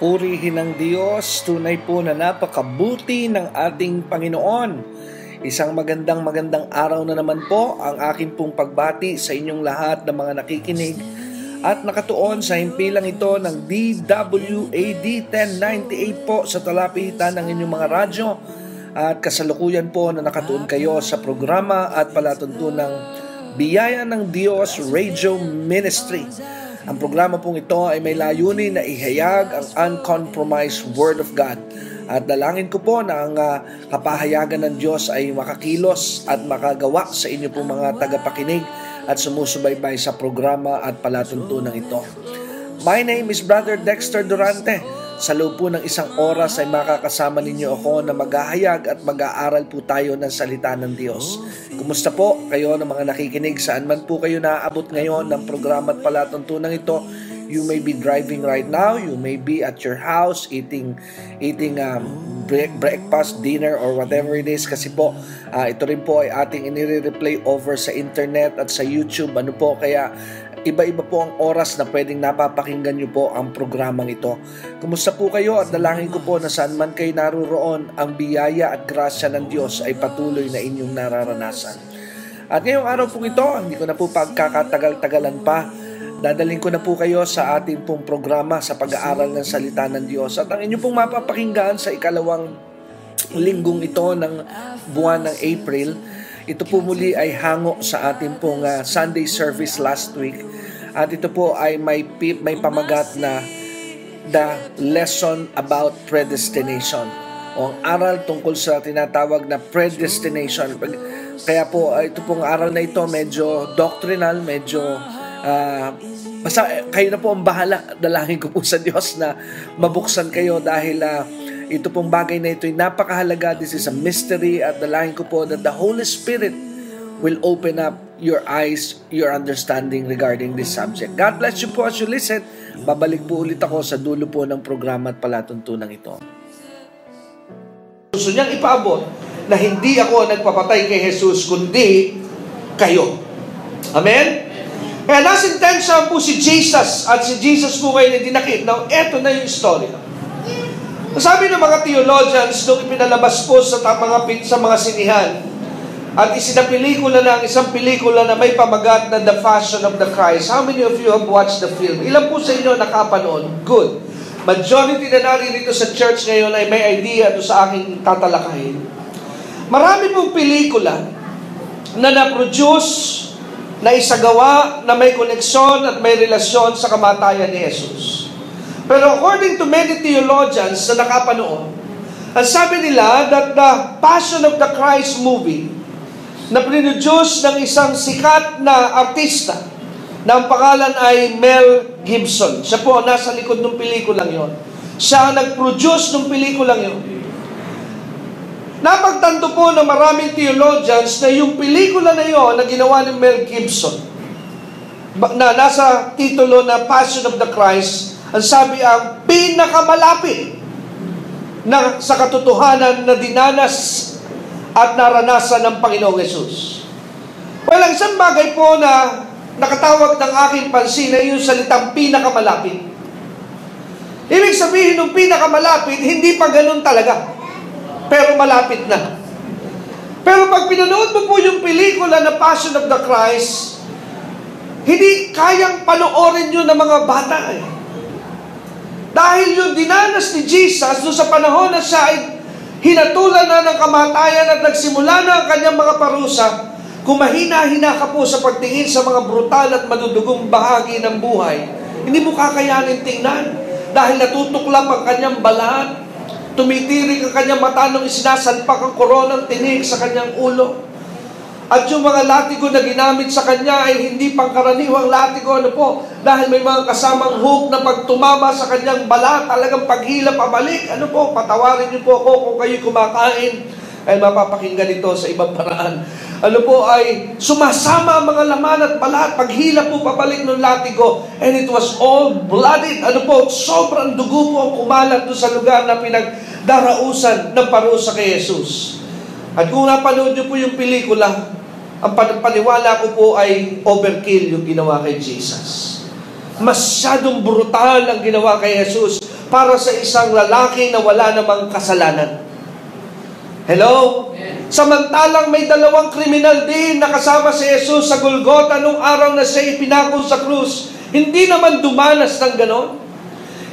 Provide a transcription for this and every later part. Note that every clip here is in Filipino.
Purihin ng Diyos, tunay po na napakabuti ng ating Panginoon. Isang magandang araw na naman po ang akin pong pagbati sa inyong lahat ng mga nakikinig at nakatuon sa himpilang ito ng DWAD 1098 po sa talapitan ng inyong mga radyo at kasalukuyan po na nakatuon kayo sa programa at palatuntunang Biyaya ng Diyos Radio Ministry. Ang programa pong ito ay may layunin na ihayag ang uncompromised Word of God. At dalangin ko po na ang kapahayagan ng Diyos ay makakilos at makagawa sa inyo pong mga tagapakinig at sumusubaybay sa programa at palatuntunan ito. My name is Brother Dexter Durante. Sa loob po ng isang oras ay makakasama ninyo ako na maghahayag at mag-aaral po tayo ng salita ng Diyos. Kumusta po kayo ng mga nakikinig? Saan man po kayo naaabot ngayon ng programa at palatuntunan ito? You may be driving right now. You may be at your house eating breakfast, dinner, or whatever it is. Kasi po, ito rin po ay ating inire-replay over sa internet at sa YouTube. Ano po, kaya iba-iba po ang oras na pwedeng napapakinggan nyo po ang programang ito. Kumusta po kayo at dalangin ko po na saan man kayo naroon, ang biyaya at grasya ng Diyos ay patuloy na inyong nararanasan. At ngayong araw po ito, hindi ko na po pagkakatagal-tagalan pa, dadaling ko na po kayo sa ating pong programa sa pag-aaral ng salita ng Diyos. At ang inyong pong mapapakinggan sa ikalawang linggong ito ng buwan ng April, ito po muli ay hango sa ating pong Sunday service last week. At ito po ay may pamagat na The Lesson About Predestination, o ang aral tungkol sa tinatawag na predestination. Kaya po ito pong aral na ito medyo doctrinal, medyo basta kayo na po ang bahala. Dalangin ko po sa Diyos na mabuksan kayo dahil ito pong bagay na ito ay napakahalaga. This is a mystery at dalangin ko po that the Holy Spirit will open up your eyes, your understanding regarding this subject. God bless you po as you listen. Babalik po ulit ako sa dulo po ng programa at palatuntunan ito. Gusto niyang ipaabot na hindi ako nagpapatay kay Jesus kundi kayo. Amen? Kaya nasintensya po si Jesus at si Jesus po ngayon ay dinakip. Now, eto na yung story. Sabi ng mga theologians nung ipinalabas po sa mga sinihan at isinapelikula na ang isang pelikula na may pamagat na The Passion of the Christ. How many of you have watched the film? Ilan po sa inyo nakapanood? Good. Majority na narin dito sa church ngayon ay may idea doon sa aking tatalakayin. Marami pong pelikula na na-produce, na isagawa, na may koneksyon at may relasyon sa kamatayan ni Jesus. Pero according to many theologians na nakapanood, ang sabi nila that the Passion of the Christ movie na produce ng isang sikat na artista na ang pangalan ay Mel Gibson. Siya po nasa likod ng pelikulang yon. Siya ang nag-produce ng pelikulang yon. Napagtanto po ng maraming theologians na yung pelikula na yon na ginawa ni Mel Gibson na nasa titulo na Passion of the Christ, ang sabi ang pinakamalapit na sa katotohanan na dinanas at naranasan ng Panginoong Yesus. Well, ang isang bagay po na nakatawag ng aking pansin ay yung salitang pinakamalapit. Ibig sabihin ng pinakamalapit, hindi pa ganun talaga. Pero malapit na. Pero pag pinanood mo po yung pelikula na Passion of the Christ, hindi kayang panoorin yun ng mga bata eh. Dahil yung dinanas ni Jesus doon sa panahon na siya ay hinatulan na ng kamatayan at nagsimula na ang kanyang mga parusa, kung mahina-hina ka po sa pagtingin sa mga brutal at madudugong bahagi ng buhay, hindi mo kakayanin tingnan dahil natutuklap ang kanyang balat, tumitirik ang kanyang mata nung isinasalpak ang koronang tinik sa kanyang ulo. At yung mga latigo na ginamit sa kanya ay hindi pangkaraniwang latigo, ano po, dahil may mga kasamang hook na pag tumama sa kanyang balat, talagang paghila pabalik, ano po, patawarin niyo po ako kung kayo kumakain, ay mapapakinggan ito sa ibang paraan. Ano po, ay sumasama ang mga laman at balat, paghila po pabalik ng latigo, and it was all blooded, ano po, sobrang dugo po ang kumalat doon sa lugar na pinagdarausan ng parusa kay Jesus. At kung napanood niyo po yung pelikula, ang paniwala ko po ay overkill yung ginawa kay Jesus. Masyadong brutal ang ginawa kay Jesus. para sa isang lalaki na wala namang kasalanan. Hello? Samantalang may dalawang kriminal din na kasama si Jesus sa Golgotha nung araw na siya ipinako sa krus. Hindi naman dumanas ng ganon.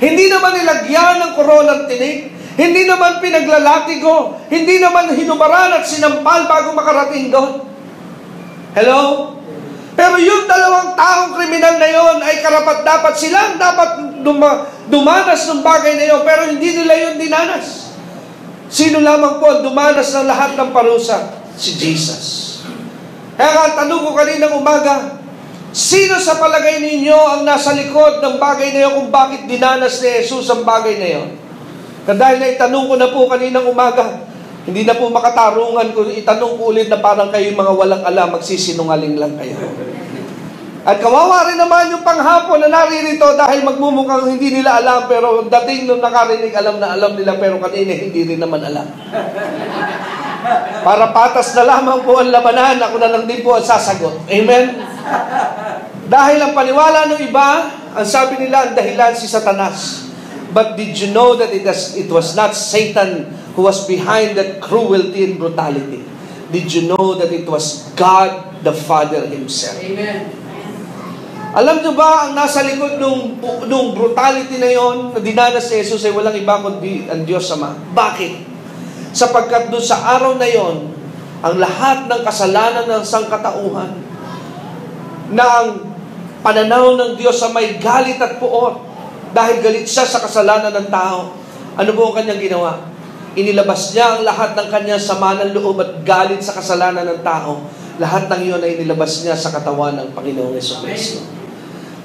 Hindi naman nilagyan ng koronang tinik. Hindi naman pinaglalatigo. Hindi naman hinubaran at sinampal bago makarating doon. Hello? Pero yung dalawang taong kriminal na yon ay karapat-dapat silang dapat dumanas ng bagay na yon, pero hindi nila yon dinanas. Sino lamang po dumanas ng lahat ng parusa? Si Jesus. Kaya nga, tanong ko kaninang umaga, sino sa palagay ninyo ang nasa likod ng bagay na yon kung bakit dinanas ni Jesus ang bagay na yon? Dahil na itanong ko na po kaninang umaga, hindi na po makatarungan kung itanong ko ulit na parang kayo mga walang alam, magsisinungaling lang kayo. At kawawa rin naman yung panghapon na naririto dahil magmumukhang hindi nila alam, pero dating nung nakarinig alam na alam nila, pero kanina hindi rin naman alam. Para patas na lamang po ang labanan, ako na lang din po ang sasagot. Amen? Dahil ang paniwala ng iba, ang sabi nila, ang dahilan si Satanas. But did you know that it was not Satan who was behind that cruelty and brutality? Did you know that it was God the Father Himself? Amen. Alam nyo ba, ang nasa likod nung brutality na yon na dinanas si Jesus ay walang iba kundi ang Diyos Ama. Bakit? Sapagkat doon sa araw na yon, ang lahat ng kasalanan ng sangkatauhan, na ang pananaw ng Diyos Ama ay galit at puot, dahil galit siya sa kasalanan ng tao. Ano po ang kanyang ginawa? Inilabas niya ang lahat ng kanyang sama ng loob at galit sa kasalanan ng tao. Lahat ng iyon ay inilabas niya sa katawan ng Panginoong Jesucristo.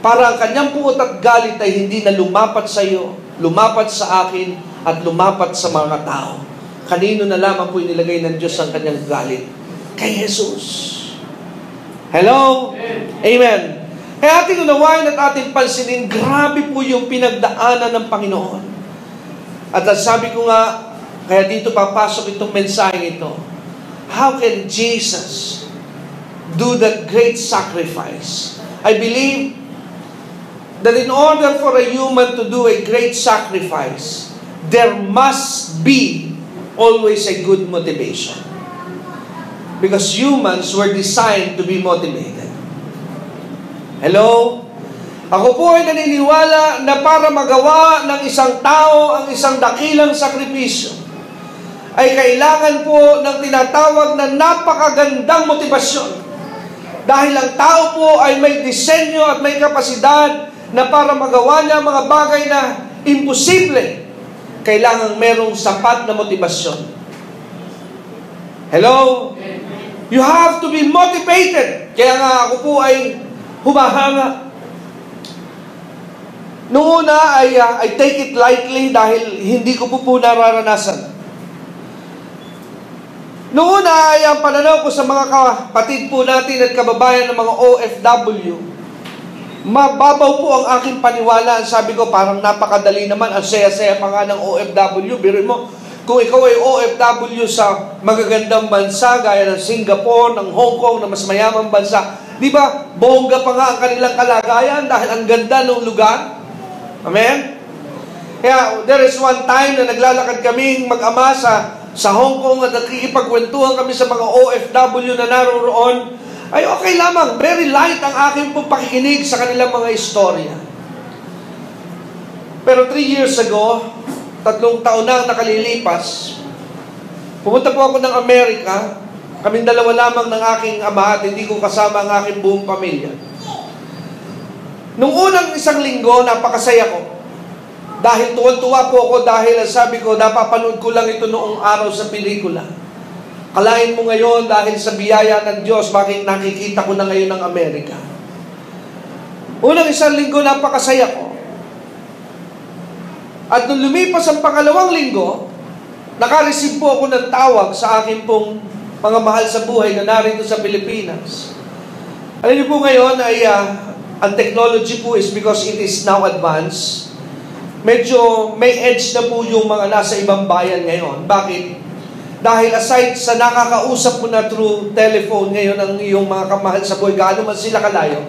Para ang kanyang puot at galit ay hindi na lumapat sa iyo, lumapat sa akin, at lumapat sa mga tao. Kanino na lamang po inilagay ng Diyos ang kanyang galit? Kay Jesus. Hello? Amen. Kaya ating unawain at ating pansinin, grabe po yung pinagdaanan ng Panginoon. At sabi ko nga, kaya dito papasok itong mensahe ito. How can Jesus do that great sacrifice? I believe that in order for a human to do a great sacrifice, there must be always a good motivation. Because humans were designed to be motivated. Hello? Ako po ay naniniwala na para magawa ng isang tao ang isang dakilang sakripisyo, ay kailangan po ng tinatawag na napakagandang motibasyon. Dahil ang tao po ay may disenyo at may kapasidad na para magawa niya mga bagay na imposible, kailangan merong sapat na motibasyon. Hello? You have to be motivated. Kaya nga ako po ay humahanga. Noong una I take it lightly dahil hindi ko po nararanasan. Noong una ay ang pananaw ko sa mga kapatid po natin at kababayan ng mga OFW, mababaw po ang aking paniwala. Sabi ko, parang napakadali naman, ang saya-saya pa nga ng OFW. Biruin mo, kung ikaw ay OFW sa magagandang bansa, gaya ng Singapore, ng Hong Kong, na mas mayamang bansa, di ba, bongga pa nga ang kanilang kalagayan dahil ang ganda ng lugar. Amen? Kaya, there is one time na naglalakad kaming mag-ama sa Hong Kong at nakikipagkwentuhan kami sa mga OFW na naroon, ay okay lamang, very light ang aking pong pakikinig sa kanilang mga istorya. Pero 3 years ago, 3 taon na ang nakalilipas, pumunta po ako ng Amerika, kaming dalawa lamang ng aking ama at hindi ko kasama ang aking buong pamilya. Nung unang 1 linggo, napakasaya ko. Dahil tuwan-tuwa po ako dahil sabi ko, napapanood ko lang ito noong araw sa pelikula. Kalain mo ngayon dahil sa biyaya ng Diyos, bakit nakikita ko na ngayon ng Amerika. Unang 1 linggo, napakasaya ko. At nung lumipas ang 2nd linggo, nakareceive po ako ng tawag sa akin pong mga mahal sa buhay na narito sa Pilipinas. Alam niyo po ngayon ay ang technology po is because it is now advanced. Medyo may edge na po yung mga nasa ibang bayan ngayon. Bakit? Dahil aside sa nakakausap mo na through telephone ngayon ang iyong mga kamahal sa buhay, gaano man sila kalayo,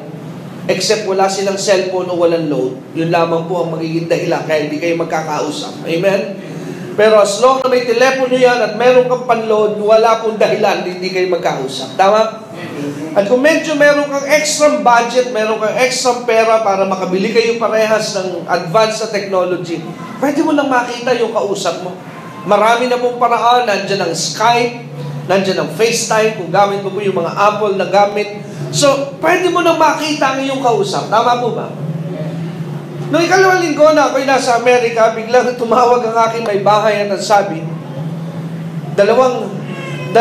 Except wala silang cellphone o walang load. Yun lamang po ang magiging dahilan kaya hindi kayo magkakausap. Amen? Pero as long na may telepono yan at meron kang panload, wala pong dahilan, hindi kayo magkausap. Tama? At kung medyo meron kang extra budget, meron kang extra pera para makabili kayo parehas ng advanced na technology, pwede mo lang makita yung kausap mo. Marami na pong paraan, nandyan ang Skype, nandyan ang FaceTime, kung gamit mo po yung mga Apple na gamit. So, pwede mo nang makita ang iyong kausap. Tama po ba? Noong ikalawang linggo na ako'y nasa Amerika, biglang tumawag ang aking may bahay at sabi,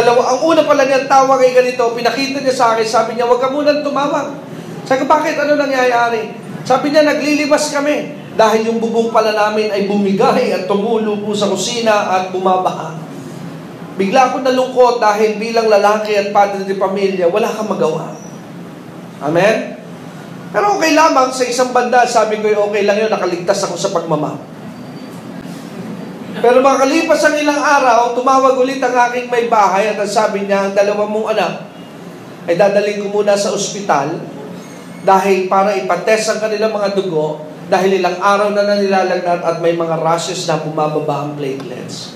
ang una pala niyang tawag ay ganito, pinakita niya sa akin, sabi niya, huwag ka munang tumawag. Sabi ko, bakit? Ano nangyayari? Sabi niya, naglilibas kami dahil yung bubong pala namin ay bumigay at tumulo po sa kusina at bumabaha. Bigla ako nalungkot dahil bilang lalaki at padre de pamilya, wala kang magawa. Amen? Pero okay lamang sa isang banda, sabi ko, okay lang yun, nakaligtas ako sa pagmamahal. Pero makalipas ang ilang araw, tumawag ulit ang aking may bahay at sabi niya, ang dalawa mong anak ay dadalhin ko muna sa ospital dahil para ipatest ang kanilang mga dugo dahil ilang araw na nilalagnat at may mga rashes na bumababa ang platelets.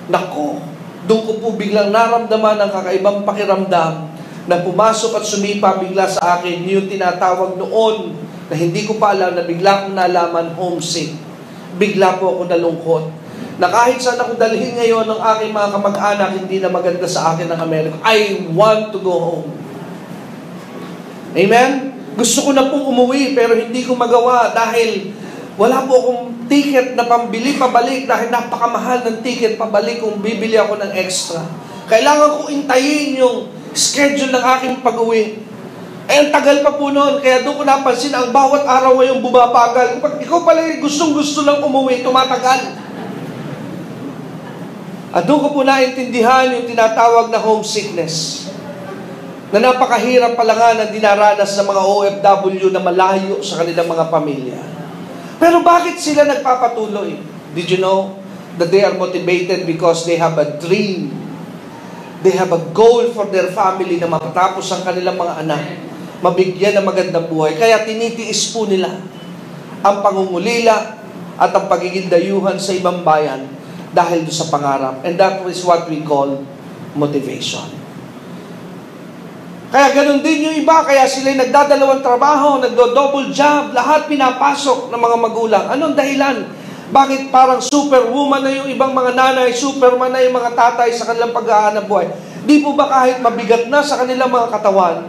Nako, doon ko po biglang naramdaman ang kakaibang pakiramdam na pumasok at sumipa bigla sa akin yung tinatawag noon na hindi ko pa alam na bigla kong nalaman homesick. Bigla po ako nalungkot na kahit saan ako dalhin ngayon ng aking mga kamag-anak, hindi na maganda sa akin ng Amerika. I want to go home. Amen? Gusto ko na pong umuwi pero hindi ko magawa dahil wala po akong ticket na pambili pabalik dahil napakamahal ng ticket pabalik kung bibili ako ng extra. Kailangan ko intayin yung schedule ng aking pag-uwi. Eh, ang tagal pa po noon, kaya doon ko napansin, ang bawat araw ngayong bumabagal. Kapag ikaw pala gustong-gusto lang umuwi, tumatagal. At doon ko po naintindihan yung tinatawag na homesickness. Na napakahirap pala nga na dinaranas ng mga OFW na malayo sa kanilang mga pamilya. Pero bakit sila nagpapatuloy? Did you know that they are motivated because they have a dream? They have a goal for their family na matapos ang kanilang mga anak, mabigyan ng magandang buhay. Kaya tinitiis po nila ang pangungulila at ang pagiging dayuhan sa ibang bayan dahil sa pangarap. And that is what we call motivation. Kaya ganun din yung iba, kaya sila nagdadalawang trabaho, nagdo-double job, lahat pinapasok ng mga magulang. Anong dahilan? Bakit parang superwoman na yung ibang mga nanay, superman na yung mga tatay sa kanilang pag-aanap buhay? Di po ba kahit mabigat na sa kanilang mga katawan,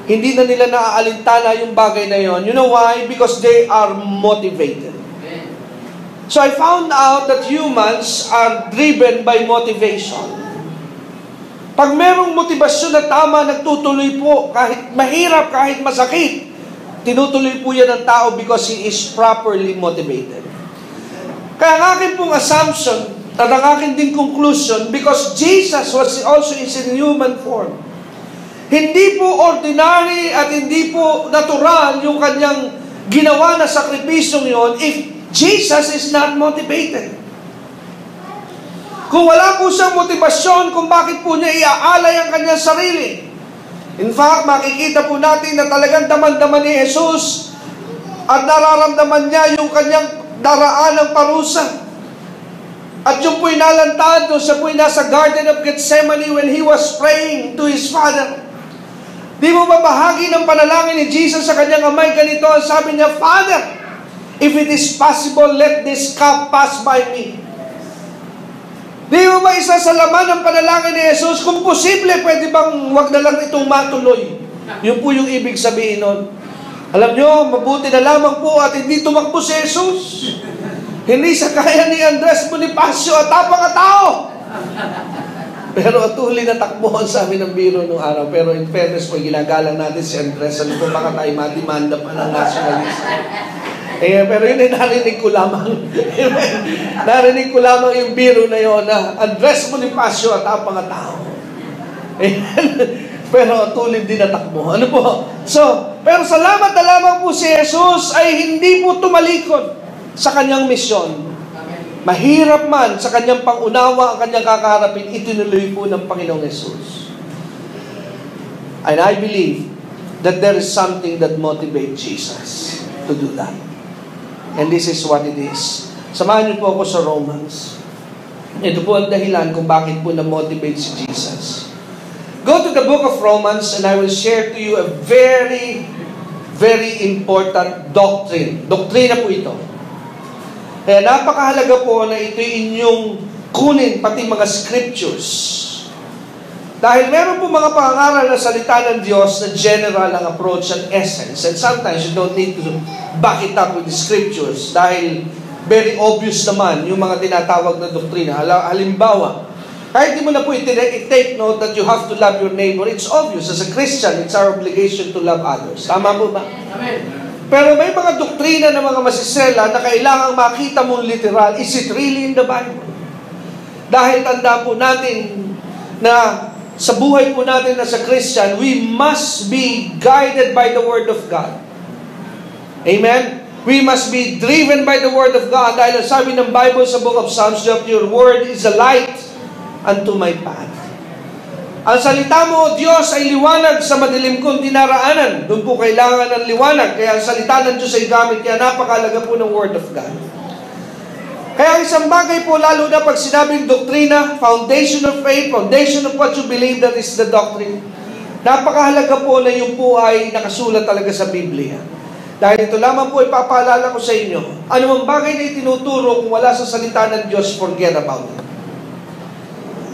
hindi na nila naaalintana yung bagay na yon? You know why? Because they are motivated. So I found out that humans are driven by motivation. Pag merong motibasyon na tama, nagtutuloy po, kahit mahirap, kahit masakit, tinutuloy po yan ng tao because he is properly motivated. Kaya ang akin pong assumption at ang akin din conclusion, because Jesus was also in human form. Hindi po ordinary at hindi po natural yung kanyang ginawa na sakripisyong yon if Jesus is not motivated. Kung wala po siyang motibasyon kung bakit po niya iaalay ang kanyang sarili. In fact, makikita po natin na talagang daman-daman ni Jesus at nararamdaman niya yung kanyang daraan ng parusa. At yung po'y nalantad doon, siya po'y nasa Garden of Gethsemane when he was praying to his Father. Di mo ba bahagi ng panalangin ni Jesus sa kanyang amay ganito? Sabi niya, Father, if it is possible, let this cup pass by me. Di mo ba isa sa laman ng panalangin ni Jesus? Kung posible, pwede bang wag na lang itong matuloy? Yun po yung ibig sabihin nun. Alam nyo, mabuti na lamang po at hindi tumakbo si Jesus. Hindi sa kaya ni Andres Bonifacio at tapang-tao. Pero atuloy na takbo ang sabi ng biro nung araw. Pero in fairness po, ginagalang natin si Andres. Ano po, baka tayo madimanda pa ng nationalist. Pero yun ay narinig ko lamang. Narinig ko lamang yung biro na yun na Andres Bonifacio at tapang-tao. Pero tulid din natakbo. Ano po? So, pero salamat na lamang po si Jesus ay hindi po tumalikod sa kanyang misyon. Mahirap man sa kanyang pangunawa ang kanyang kakaharapin, itinuloy po ng Panginoong Jesus. And I believe that there is something that motivates Jesus to do that. And this is what it is. Samahan niyo po ako sa Romans. Ito po ang dahilan kung bakit po na-motivate si Jesus. Go to the book of Romans and I will share to you a very, very important doctrine. Doktrina po ito. Kaya napakahalaga po na ito inyong kunin, pati mga scriptures. Dahil meron po mga pangaral na salita ng Diyos na general ang approach and essence. And sometimes you don't need to back it up with the scriptures dahil very obvious naman yung mga tinatawag na doktrina. Halimbawa, kahit di mo na po i-take note that you have to love your neighbor, it's obvious. As a Christian, it's our obligation to love others. Tama po ba? Amen. Pero may mga doktrina ng mga masisela na kailangang makita mong literal. Is it really in the Bible? Dahil tanda po natin na sa buhay po natin as a Christian, we must be guided by the Word of God. Amen? We must be driven by the Word of God. Dahil sabi ng Bible sa book of Psalms, that your Word is a light unto my path. Ang salita mo, Diyos, ay liwanag sa madilim kong dinaraanan. Doon po kailangan ng liwanag. Kaya ang salita ng Diyos ay gamit. Kaya napakalaga po ng Word of God. Kaya isang bagay po, lalo na pag sinabing doktrina, foundation of faith, foundation of what you believe, that is the doctrine. Napakahalaga po na yung po ay nakasulat talaga sa Biblia. Dahil ito lamang po ipapaalala ko sa inyo, anumang bagay na itinuturo kung wala sa salita ng Diyos, forget about it.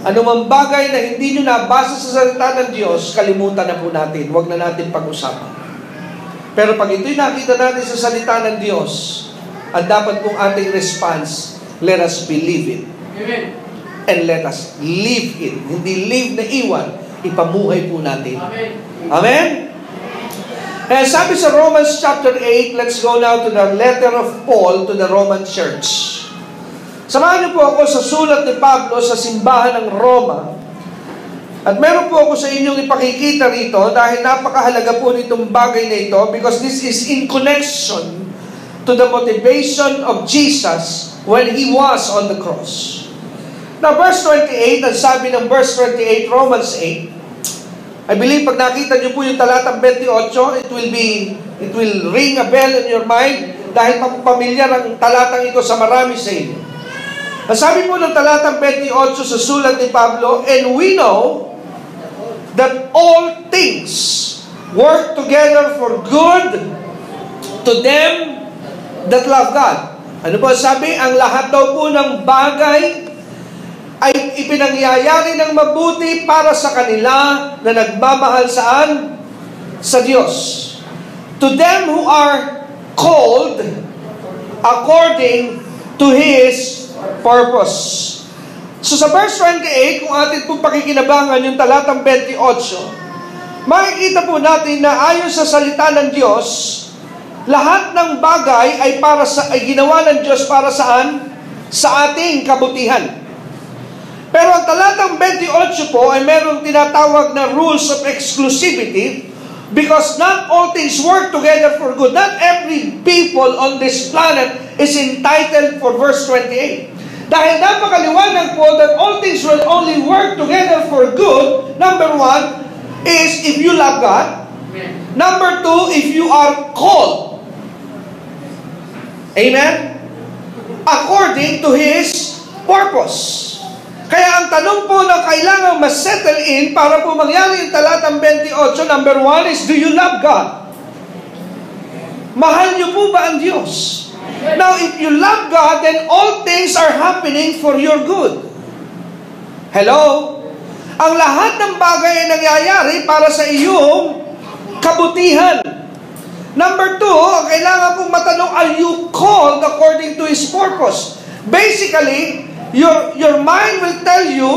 Anumang bagay na hindi nyo nabasa sa salita ng Diyos, kalimutan na po natin. Huwag na natin pag-usapan. Pero pag ito'y nakita natin sa salita ng Diyos, at dapat pong ating response, let us believe it. Amen. And let us live it. Hindi live na iwan, ipamuhay po natin. Amen. Amen? And sabi sa Romans chapter 8, let's go now to the letter of Paul to the Roman church. Samahan niyo po ako sa sulat ni Pablo sa simbahan ng Roma. At meron po ako sa inyong ipakikita rito dahil napakahalaga po nitong bagay na ito because this is in connection to the motivation of Jesus when He was on the cross. Now, verse 28, ang sabi ng verse 28, Romans 8, I believe pag nakita niyo po yung talatang 28, it will ring a bell in your mind dahil pamilyar ang talatang ito sa marami sa inyo. Ang sabi po ng talatang 28 sa sulat ni Pablo, and we know that all things work together for good to them that love God. Ano po sabi? Ang lahat daw po ng bagay ay ipinangyayari ng mabuti para sa kanila na nagmamahal saan? Sa Diyos. To them who are called according to His purpose. So sa verse 28, kung atin pong pakikinabangan yung talatang 28, makikita po natin na ayon sa salita ng Diyos, lahat ng bagay ay ginawa ng Diyos para saan? Sa ating kabutihan. Pero ang talatang 28 po ay merong tinatawag na rules of exclusivity because not all things work together for good. Not every people on this planet is entitled for verse 28. Dahil napakaliwanag po that all things will only work together for good. Number one is if you love God. Number two, if you are called. Amen? According to His purpose. Kaya ang tanong po na kailangan ma-settle in para po mangyari yung talatang 28, number one is, do you love God? Mahal niyo po ba ang Diyos? Now, if you love God, then all things are happening for your good. Hello? Ang lahat ng bagay ay nangyayari para sa iyong kabutihan. Number two, kailangan pong matanong, are you called according to His purpose? Basically, your mind will tell you,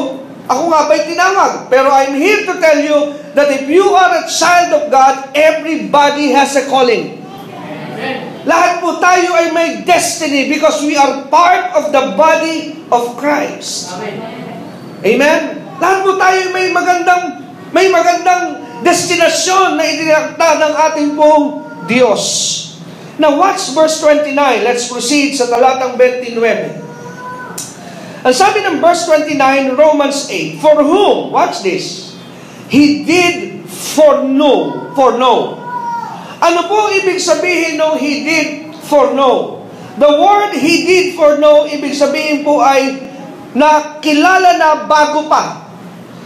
ako nga ba'y tinawag? Pero I'm here to tell you that if you are a child of God, everybody has a calling. Amen. Lahat po tayo ay may destiny because we are part of the body of Christ. Amen. Amen? Lahat po tayo may magandang destinasyon na itinakda ng ating pong Diyos. Now watch verse 29. Let's proceed sa talatang 29. Ang sabi ng verse 29, Romans 8, for whom, watch this, He did foreknow. Foreknow. Ano po ibig sabihin ng He did foreknow? The word He did foreknow, ibig sabihin po ay nakilala na bago pa.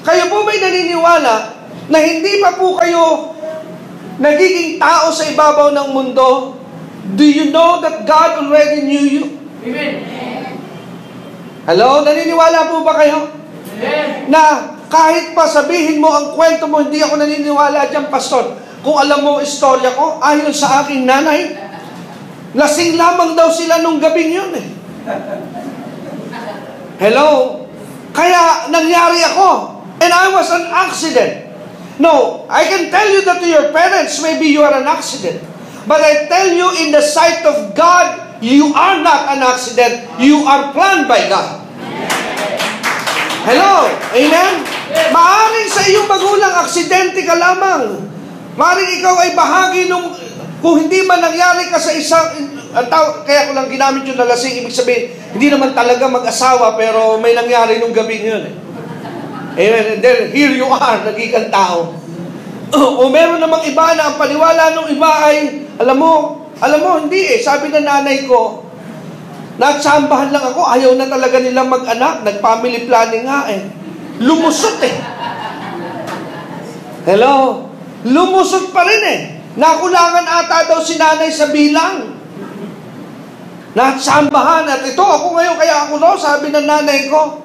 Kayo po ba'y naniniwala na hindi pa po kayo nagiging tao sa ibabaw ng mundo? Do you know that God already knew you? Amen. Hello? Naniniwala po ba kayo? Amen. Na kahit pa sabihin mo ang kwento mo, hindi ako naniniwala dyan, pastor. Kung alam mo istorya ko, ayon sa aking nanay, lasing lamang daw sila nung gabing yun eh. Hello? Kaya nangyari ako. And I was an accident. No, I can tell you that to your parents, maybe you are an accident. But I tell you, in the sight of God, you are not an accident. You are planned by God. Hello? Amen? Maaring sa iyong magulang, aksidente ka lamang. Maaring ikaw ay bahagi nung, kung hindi man nangyari ka sa isang, kaya ko lang ginamit yung nalasing, ibig sabihin, hindi naman talaga mag-asawa, pero may nangyari nung gabing yun eh. Amen. And then, here you are, naging tao. O meron namang iba na ang paniwala nung iba ay, alam mo, hindi eh. Sabi ng nanay ko, nagsambahan lang ako, ayaw na talaga nilang mag-anak, nag-family planning nga eh. Lumusot eh. Hello? Lumusot pa rin eh. Nakulangan ata daw si nanay sa bilang. Nagsambahan at ito, ako ngayon, kaya ako daw, sabi ng nanay ko,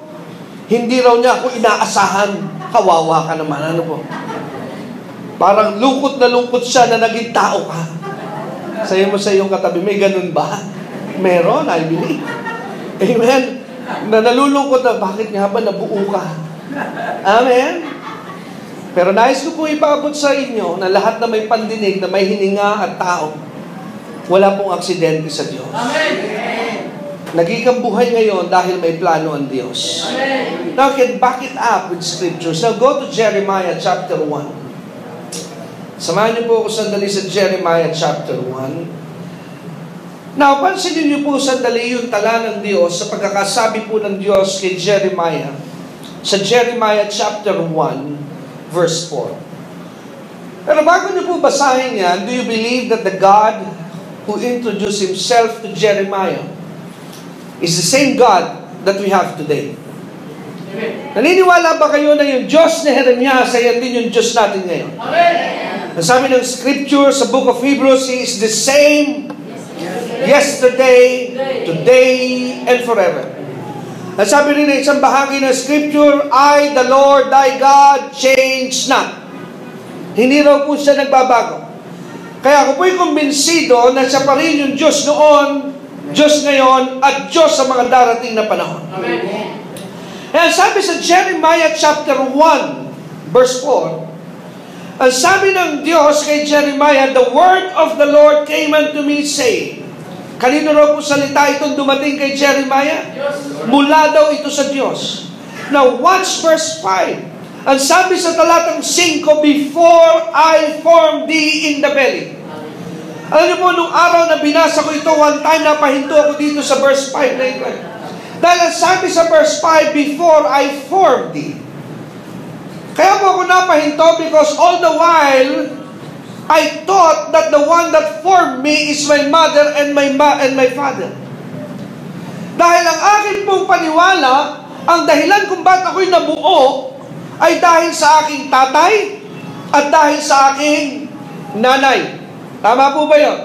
hindi raw niya ako inaasahan. Kawawa ka naman, ano po? Parang lungkot na lungkot siya na naging tao ka. Sayo mo sa iyong katabi, may ganun ba? Meron, I believe. Amen? Na nalulungkot na, bakit nga ba nabuo ka? Amen? Pero nais ko po ipaabot sa inyo na lahat na may pandinig, na may hininga at tao, wala pong aksidente sa Diyos. Amen. Nagiging buhay ngayon dahil may plano ang Diyos. Amen. Now, can back it up with scriptures. Now, go to Jeremiah chapter 1. Samahan niyo po ako sandali sa Jeremiah chapter 1. Now, pansinin niyo po sandali yung tala ng Diyos sa pagkakasabi po ng Diyos kay Jeremiah. Sa Jeremiah chapter 1, verse 4. Pero bago niyo po basahin yan, do you believe that the God who introduced Himself to Jeremiah is the same God that we have today? Amen. Naniniwala ba kayo na yung Diyos ni Jeremiah, yan din yung Diyos natin ngayon? Amen. Sabi ng scripture sa book of Hebrews, He is the same yesterday, today, and forever. At sabi rin ng isang bahagi ng scripture, I, the Lord, thy God, change not. Hindi raw po siya nagbabago. Kaya ako po'y kumbinsido na siya pa rin yung Diyos noon, Diyos ngayon, at Diyos sa mga darating na panahon. Amen. Kaya sabi sa Jeremiah chapter 1, verse 4, ang sabi ng Diyos kay Jeremiah, the word of the Lord came unto me, saying, kanino raw po salita itong dumating kay Jeremiah? Mula daw ito sa Diyos. Now, watch verse 5. Ang sabi sa talatang 5, before I formed thee in the belly. Alam niyo po, nung araw na binasa ko ito, one time napahinto ako dito sa verse 5 na ito. Dahil ang sabi sa verse 5, before I formed thee. Kaya po ako napahinto because all the while, I thought that the one that formed me is my mother and my father. Dahil ang akin pong paniwala, ang dahilan kung ba't ako'y nabuo, ay dahil sa aking tatay at dahil sa aking nanay. Tama po ba yun?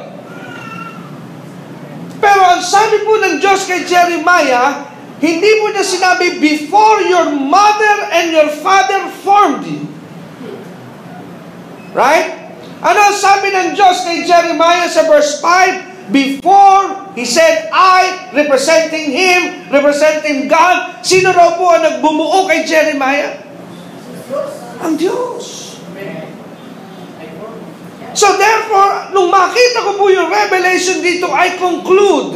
Pero ang sabi po ng Diyos kay Jeremiah, hindi po niya sinabi, before your mother and your father formed you. Right? Ano ang sabi ng Diyos kay Jeremiah sa verse 5? Before, He said, I, representing Him, representing God. Sino raw po ang nagbumuo kay Jeremiah? Ang Diyos. So therefore, nung makita ko po yung revelation dito, I conclude,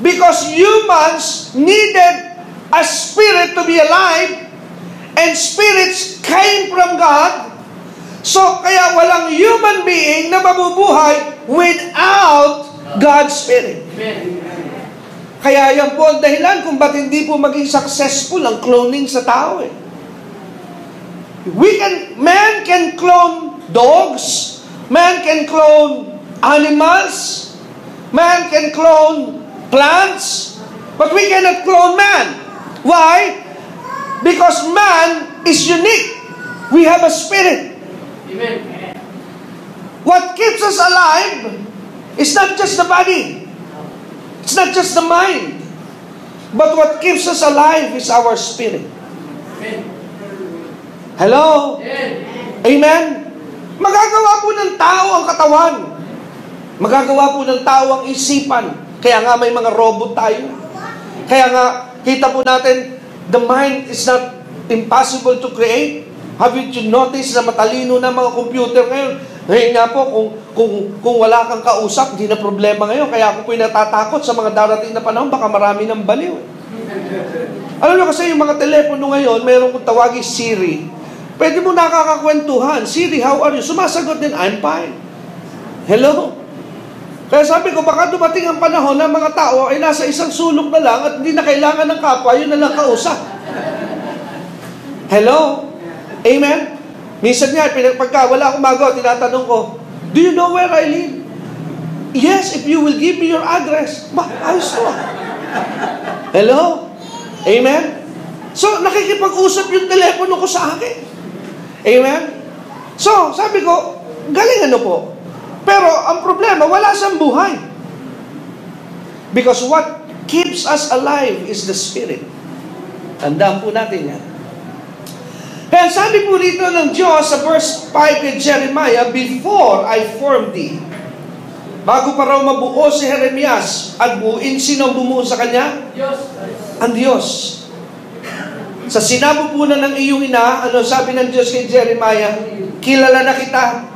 because humans needed a spirit to be alive, and spirits came from God, so kaya walang human being na mabubuhay without God's Spirit. Kaya yan po ang dahilan kung ba't hindi po maging successful ang cloning sa tao eh. Man can clone dogs, man can clone animals, man can clone plants, but we cannot clone man. Why? Because man is unique. We have a spirit. Amen. What keeps us alive is not just the body. It's not just the mind. But what keeps us alive is our spirit. Amen. Hello? Amen? Magagawa po ng tao ang katawan. Magagawa po ng tao ang isipan. Kaya nga may mga robot tayo. Kaya nga, kita po natin, the mind is not impossible to create. Have you noticed na matalino na mga computer ngayon? Ngayon nga po, kung wala kang kausap, hindi na problema ngayon. Kaya ako po'y natatakot sa mga darating na panahon, baka marami ng baliw. Alam nyo kasi yung mga telepono ngayon, meron kong tawagin Siri. Pwede mo nakakakwentuhan. Siri, how are you? Sumasagot din, I'm fine. Hello? Kaya sabi ko, baka dumating ang panahon na mga tao ay nasa isang sulok na lang at hindi na kailangan ng kapwa, yun na lang kausap. Hello? Amen? Minsan nga, pagka wala akong magawa, tinatanong ko, do you know where I live? Yes, if you will give me your address. Ayos ko. Hello? Amen? So, nakikipag-usap yung telepono ko sa akin. Amen? So, sabi ko, galing ano po. Pero, ang problema, wala siyang buhay. Because what keeps us alive is the Spirit. Tandaan po natin yan. Kaya sabi po rito ng Diyos sa verse 5 kay Jeremiah, before I formed thee. Bago pa raw mabuo si Jeremias at buuin, sino bumuo sa kanya? Diyos. Ang Diyos. Sa sinapupunan ng iyong ina, ano sabi ng Diyos kay Jeremiah? Kilala na kita.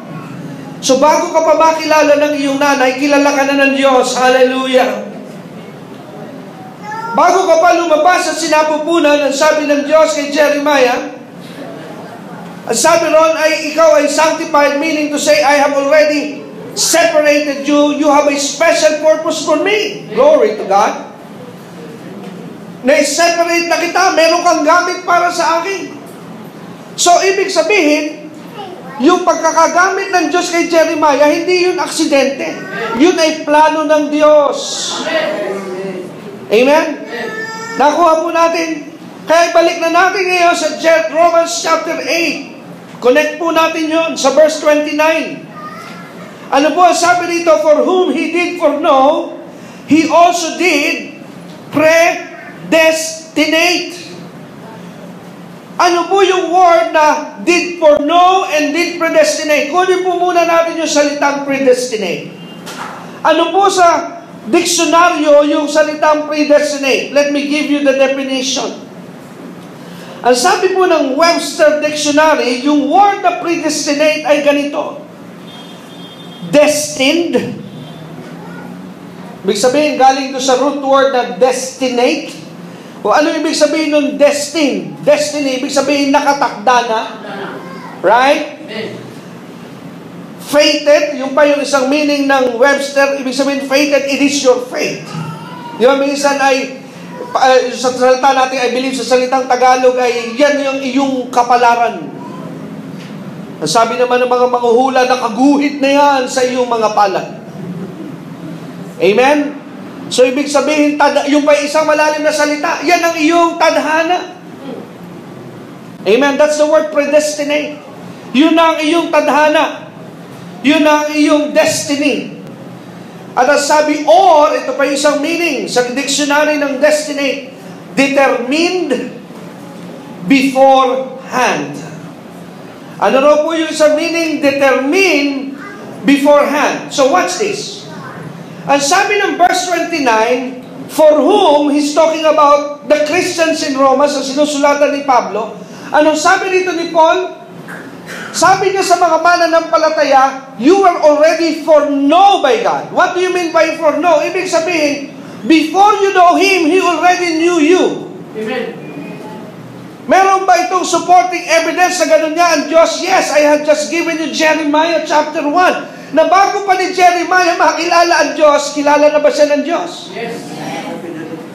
So bago ka pa makilala ng iyong nanay, kilala ka na ng Diyos. Hallelujah. Bago ka pa lumabas sa sinapupunan, ang sabi ng Diyos kay Jeremiah, ang sabi ron ay ikaw ay sanctified, meaning to say, I have already separated you. You have a special purpose for me. Glory to God. Na-separate na kita, meron kang gamit para sa akin. So, ibig sabihin, yung pagkakagamit ng Diyos kay Jeremiah, hindi yun aksidente. Yun ay plano ng Diyos. Amen? Nakuha po natin. Kaya ibalik na natin ngayon sa Romans chapter 8. Connect po natin yun sa verse 29. Ano po ang sabi rito? For whom He did foreknow, He also did predestinate. Ano po yung word na did foreknow and did predestinate? Kunin po muna natin yung salitang predestinate. Ano po sa diksyonaryo yung salitang predestinate? Let me give you the definition. Ang sabi po ng Webster Dictionary, yung word na predestinate ay ganito. Destined. Ibig sabihin, galing doon sa root word na destinate. O ano ibig sabihin ng destined? Destiny, ibig sabihin nakatakda na. Right? Fated, yung pa yung isang meaning ng Webster, ibig sabihin fated, it is your fate. Yung minsan ay sa salita natin, I believe sa salitang Tagalog ay yan yung iyong kapalaran. Sabi naman ng mga manghuhula, nakaguhit na yan sa iyong mga palad. Amen? So ibig sabihin, yung pa isang malalim na salita, yan ang iyong tadhana. Amen? That's the word predestinate. Yun ang iyong tadhana. Yun ang iyong destiny. At ang sabi, or, ito pa isang meaning sa dictionary ng destiny, determined beforehand. Ano raw po yung isang meaning? Determined beforehand. So watch this. Ang sabi ng verse 29, for whom, he's talking about the Christians in Roma, sa sinusulatan ni Pablo. Anong sabi dito ni Paul? Sabi niya sa mga mananampalataya, you were already foreknown by God. What do you mean by foreknown? Ibig sabihin, before you know Him, He already knew you. Amen. Meron ba itong supporting evidence sa ganun niya ang Diyos? Yes, I have just given you Jeremiah chapter 1. Na bago pa ni Jeremiah makilala ang Diyos, kilala na ba siya ng Diyos? Yes.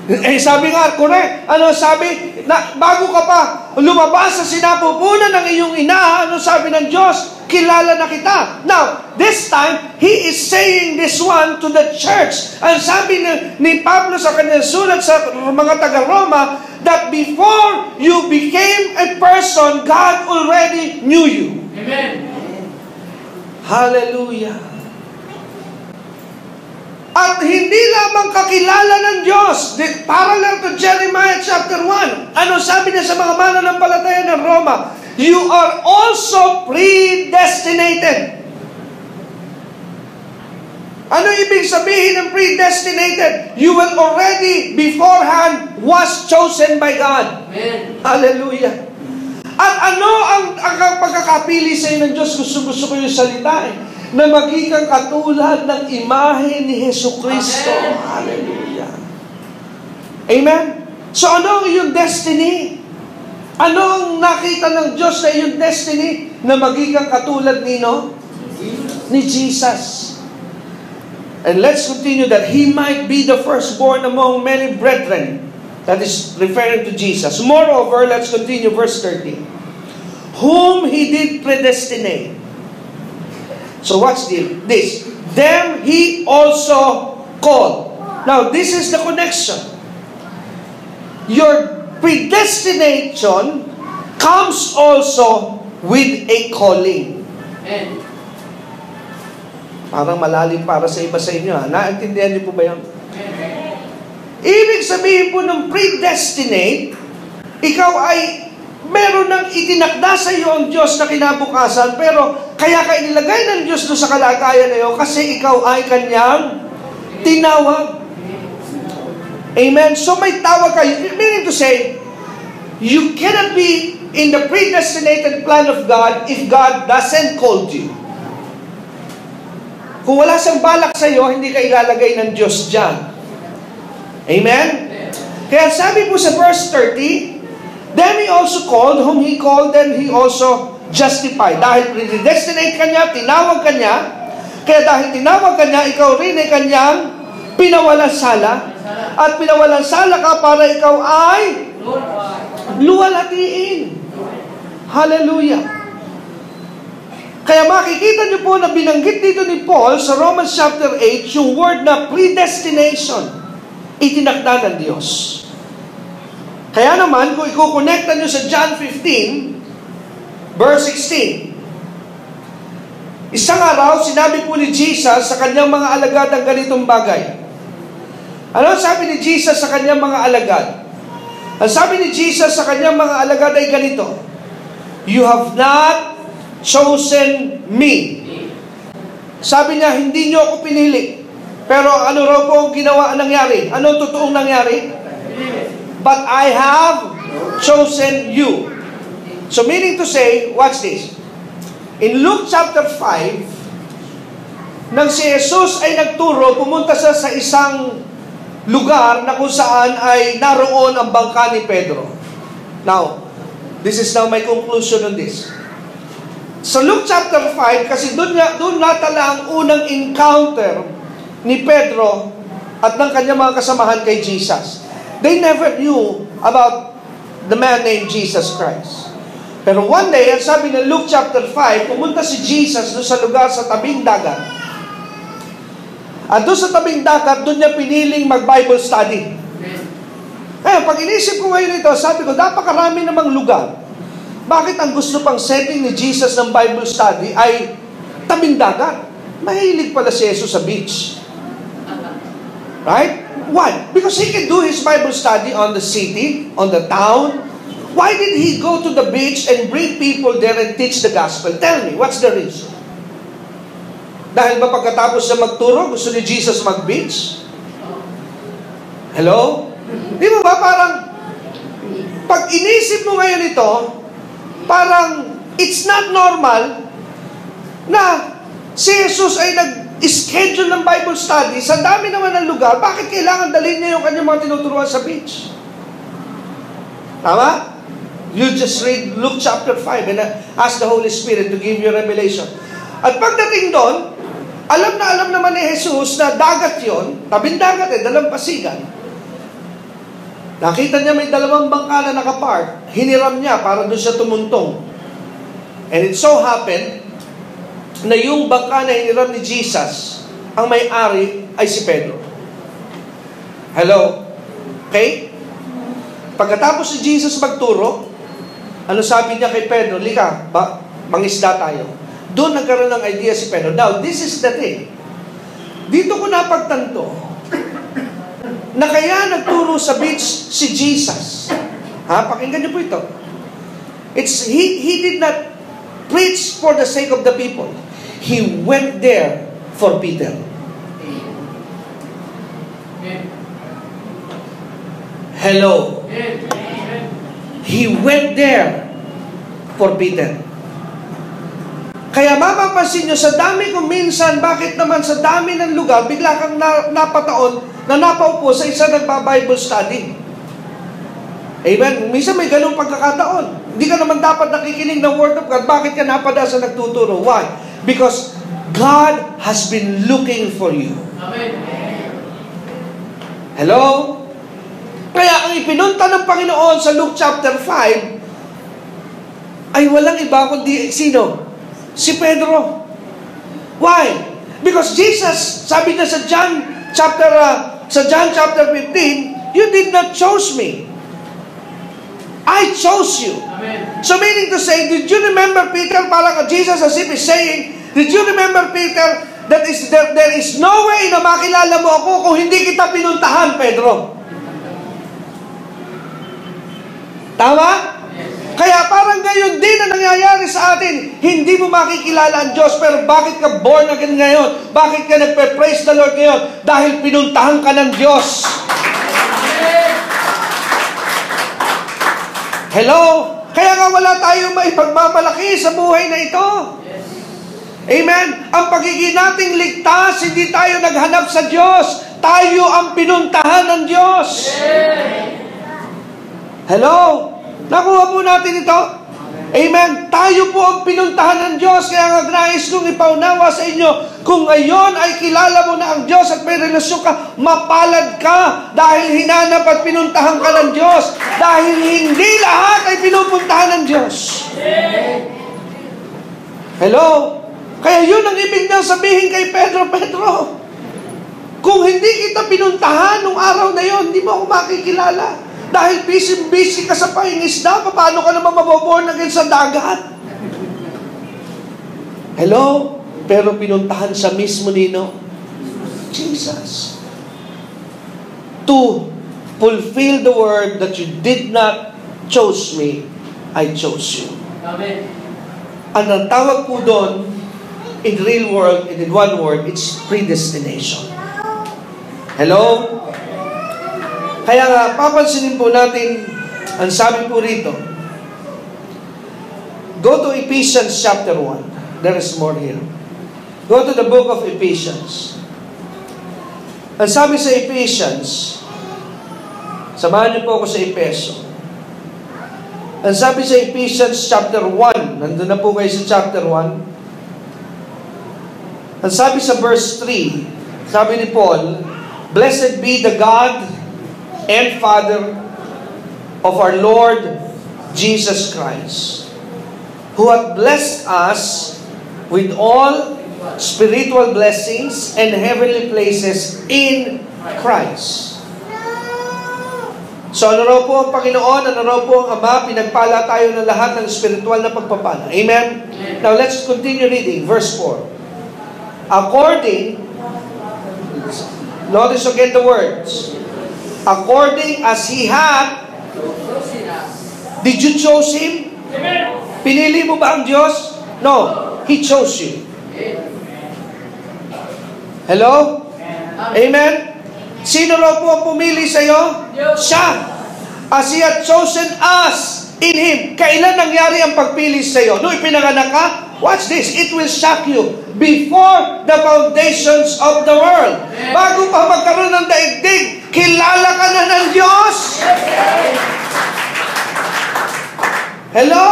Eh sabi nga, correct. Ano sabi? Na, bago ka pa lumabas sa sinapupunan ng iyong ina, ano sabi ng Diyos? Kilala na kita. Now, this time, He is saying this one to the church. Ang sabi ni Pablo sa kanyang sulat sa mga taga-Roma, that before you became a person, God already knew you. Amen. Hallelujah. At hindi lamang kakilala ng Diyos. Parallel to Jeremiah chapter 1. Ano sabi niya sa mga mananampalataya ng Roma? You are also predestinated. Ano ibig sabihin ng predestinated? You will already beforehand was chosen by God. Amen. Hallelujah. At ano ang pagkakapili sa inyo ng Diyos? Gusto ko yung salita na maging kang katulad ng imahe ni Jesucristo. Amen. Hallelujah. Amen? So ano ang iyong destiny? Ano ang nakita ng Diyos na iyong destiny? Na maging kang katulad ni Jesus. And let's continue that He might be the firstborn among many brethren. That is referring to Jesus. Moreover, let's continue verse 30. Whom He did predestinate. So what's this? Them He also called. Now, this is the connection. Your predestination comes also with a calling. Amen. Parang malalim para sa iba sa inyo. Naintindihan niyo po ba yan? Amen. Ibig sabihin po ng predestinate, ikaw ay meron ng itinakda sa iyo ang Diyos na kinabukasan, pero kaya ka inilagay ng Diyos doon sa kalagayan na iyo kasi ikaw ay Kanyang tinawag. Amen? So may tawag kayo. Meaning to say, you cannot be in the predestinated plan of God if God doesn't call you. Kung wala siyang balak sa iyo, hindi ka ilalagay ng Diyos dyan. Amen? Kaya sabi po sa verse 30, then He also called, whom He called, then He also justified. Dahil predestinate ka niya, tinawag ka niya, kaya dahil tinawag ka niya, ikaw rin ay Kanyang pinawalang sala. At pinawalang sala ka para ikaw ay luwalhatiin. Hallelujah. Kaya makikita niyo po na binanggit dito ni Paul sa Romans chapter 8, yung word na predestination, itinakda ng Diyos. Kaya naman, kung ikukonekta nyo sa John 15, verse 16, isang araw, sinabi po ni Jesus sa kanyang mga alagad ang ganitong bagay. Ano sabi ni Jesus sa kanyang mga alagad? Ang sabi ni Jesus sa kanyang mga alagad ay ganito, you have not chosen me. Sabi niya, hindi niyo ako pinili. Pero ano raw po ang ginawa, nangyari? Ano totoong nangyari? But I have chosen you. So meaning to say, watch this. In Luke chapter 5, nang si Jesus ay nagturo, pumunta siya sa isang lugar na kung saan ay naroon ang bangka ni Pedro. Now, this is now my conclusion on this. Sa Luke chapter 5, kasi doon natala ang unang encounter ni Pedro at ng kanyang mga kasamahan kay Jesus. They never knew about the man named Jesus Christ. Pero one day, ang sabi ng Luke chapter 5, pumunta si Jesus doon sa lugar sa tabing dagat. At doon sa tabing dagat, doon niya piniling mag-Bible study. Ngayon, pag inisip ko ngayon ito, sabi ko, napakarami namang lugar. Bakit ang gusto pang setting ni Jesus ng Bible study ay tabing dagat? Mahilig pala si Jesus sa beach. Right? Why? Because he can do his Bible study on the city, on the town. Why did he go to the beach and bring people there and teach the gospel? Tell me, what's the reason? Dahil ba pagkatapos na magturo, gusto ni Jesus mag-beach? Hello? Di ba parang, pag inisip mo ngayon ito, parang, it's not normal na si Jesus ay schedule ng Bible study, sa dami naman ng lugar, bakit kailangan dalhin niya yung kanyang mga tinuturuan sa beach? Tama? You just read Luke chapter 5 and ask the Holy Spirit to give you revelation. At pagdating doon, alam naman ni Jesus na dagat yon, tabing dagat dalampasigan. Nakita niya may dalawang bangka na nakapark. Hiniram niya para doon siya tumuntong. And it so happened na yung bangka na hiniram ni Jesus, ang may-ari ay si Pedro. Hello? Okay? Pagkatapos si Jesus magturo, ano sabi niya kay Pedro? Lika, mangisda tayo. Doon nagkaroon ng idea si Pedro. Now, this is the thing. Dito ko napagtanto na kaya nagturo sa beach si Jesus. Pakinggan niyo po ito. He did not preach for the sake of the people. He went there for Peter. Hello. He went there for Peter. Kaya mapapansin nyo, sa dami kung minsan, bakit naman sa dami ng lugar, bigla kang napataon na napaupo sa isa nagba-Bible study. Amen? Minsan may ganung pagkakataon. Hindi ka naman dapat nakikinig ng Word of God. Bakit ka napada sa nagtuturo? Why? Because God has been looking for you. Amen. Hello? Kaya ang ipinunta ng Panginoon sa Luke chapter 5 ay walang iba kundi sino? Si Pedro. Why? Because Jesus, sabi niya sa John chapter 15, you did not choose me. I chose you. Amen. So meaning to say, did you remember Peter? Parang Jesus as if is saying, did you remember Peter, that there is no way na makilala mo ako kung hindi kita pinuntahan, Pedro. Tama? Kaya parang gayon din ang nangyayari sa atin. Hindi mo makikilala ang Diyos, pero bakit ka born again ngayon? Bakit ka nagpe-praise the Lord ngayon? Dahil pinuntahan ka ng Diyos. Hello? Kaya nga wala tayong maipagmamalaki sa buhay na ito. Amen? Ang pagiging nating ligtas, hindi tayo naghanap sa Diyos. Tayo ang pinuntahan ng Diyos. Hello? Nakuha po natin ito? Amen? Tayo po ang pinuntahan ng Diyos. Kaya nga nais kong ipaunawa sa inyo, kung ngayon ay kilala mo na ang Diyos at may relasyon ka, mapalad ka dahil hinanap at pinuntahan ka ng Diyos. Dahil hindi lahat ay pinupuntahan ng Diyos. Hello? Kaya yun ang ibig niyang sabihin kay Pedro, kung hindi kita pinuntahan nung araw na yun, hindi mo ako makikilala. Dahil busy ka sa pangingisda, paano ka naman maboborn again sa dagat? Hello? Pero pinuntahan sa mismo nino, Jesus. To fulfill the word that you did not choose me, I chose you. Amen. Ang tawag po doon, in real world, in one word, it's predestination. Hello? Kaya nga, papansinin po natin, ang sabi po rito, go to Ephesians chapter 1. There is more here. Go to the book of Ephesians. Ang sabi sa Ephesians, samahan niyo po ako sa Efeso. Ang sabi sa Ephesians chapter 1, nandun na po kayo sa chapter 1. Ang sabi sa verse 3, sabi ni Paul, blessed be the God and Father of our Lord Jesus Christ, who hath blessed us with all spiritual blessings and heavenly places in Christ. So ano raw po ang Panginoon, ano raw po ang Ama, pinagpala tayo ng lahat ng spiritual na pagpapala. Amen? Now let's continue reading, verse 4. According, notice again the words, according as He hath. Did you choose Him? Pinili mo ba ang Diyos? No. He chose you. Hello? Amen? Sino raw po ang pumili sa iyo? Siya. As He hath chosen us in Him. Kailan nangyari ang pagpili sa iyo? Nung ipinanganak ka? Watch this. It will shock you. Before the foundations of the world. Bago pa magkaroon ng daigdig, kilala ka na ng Diyos. Hello?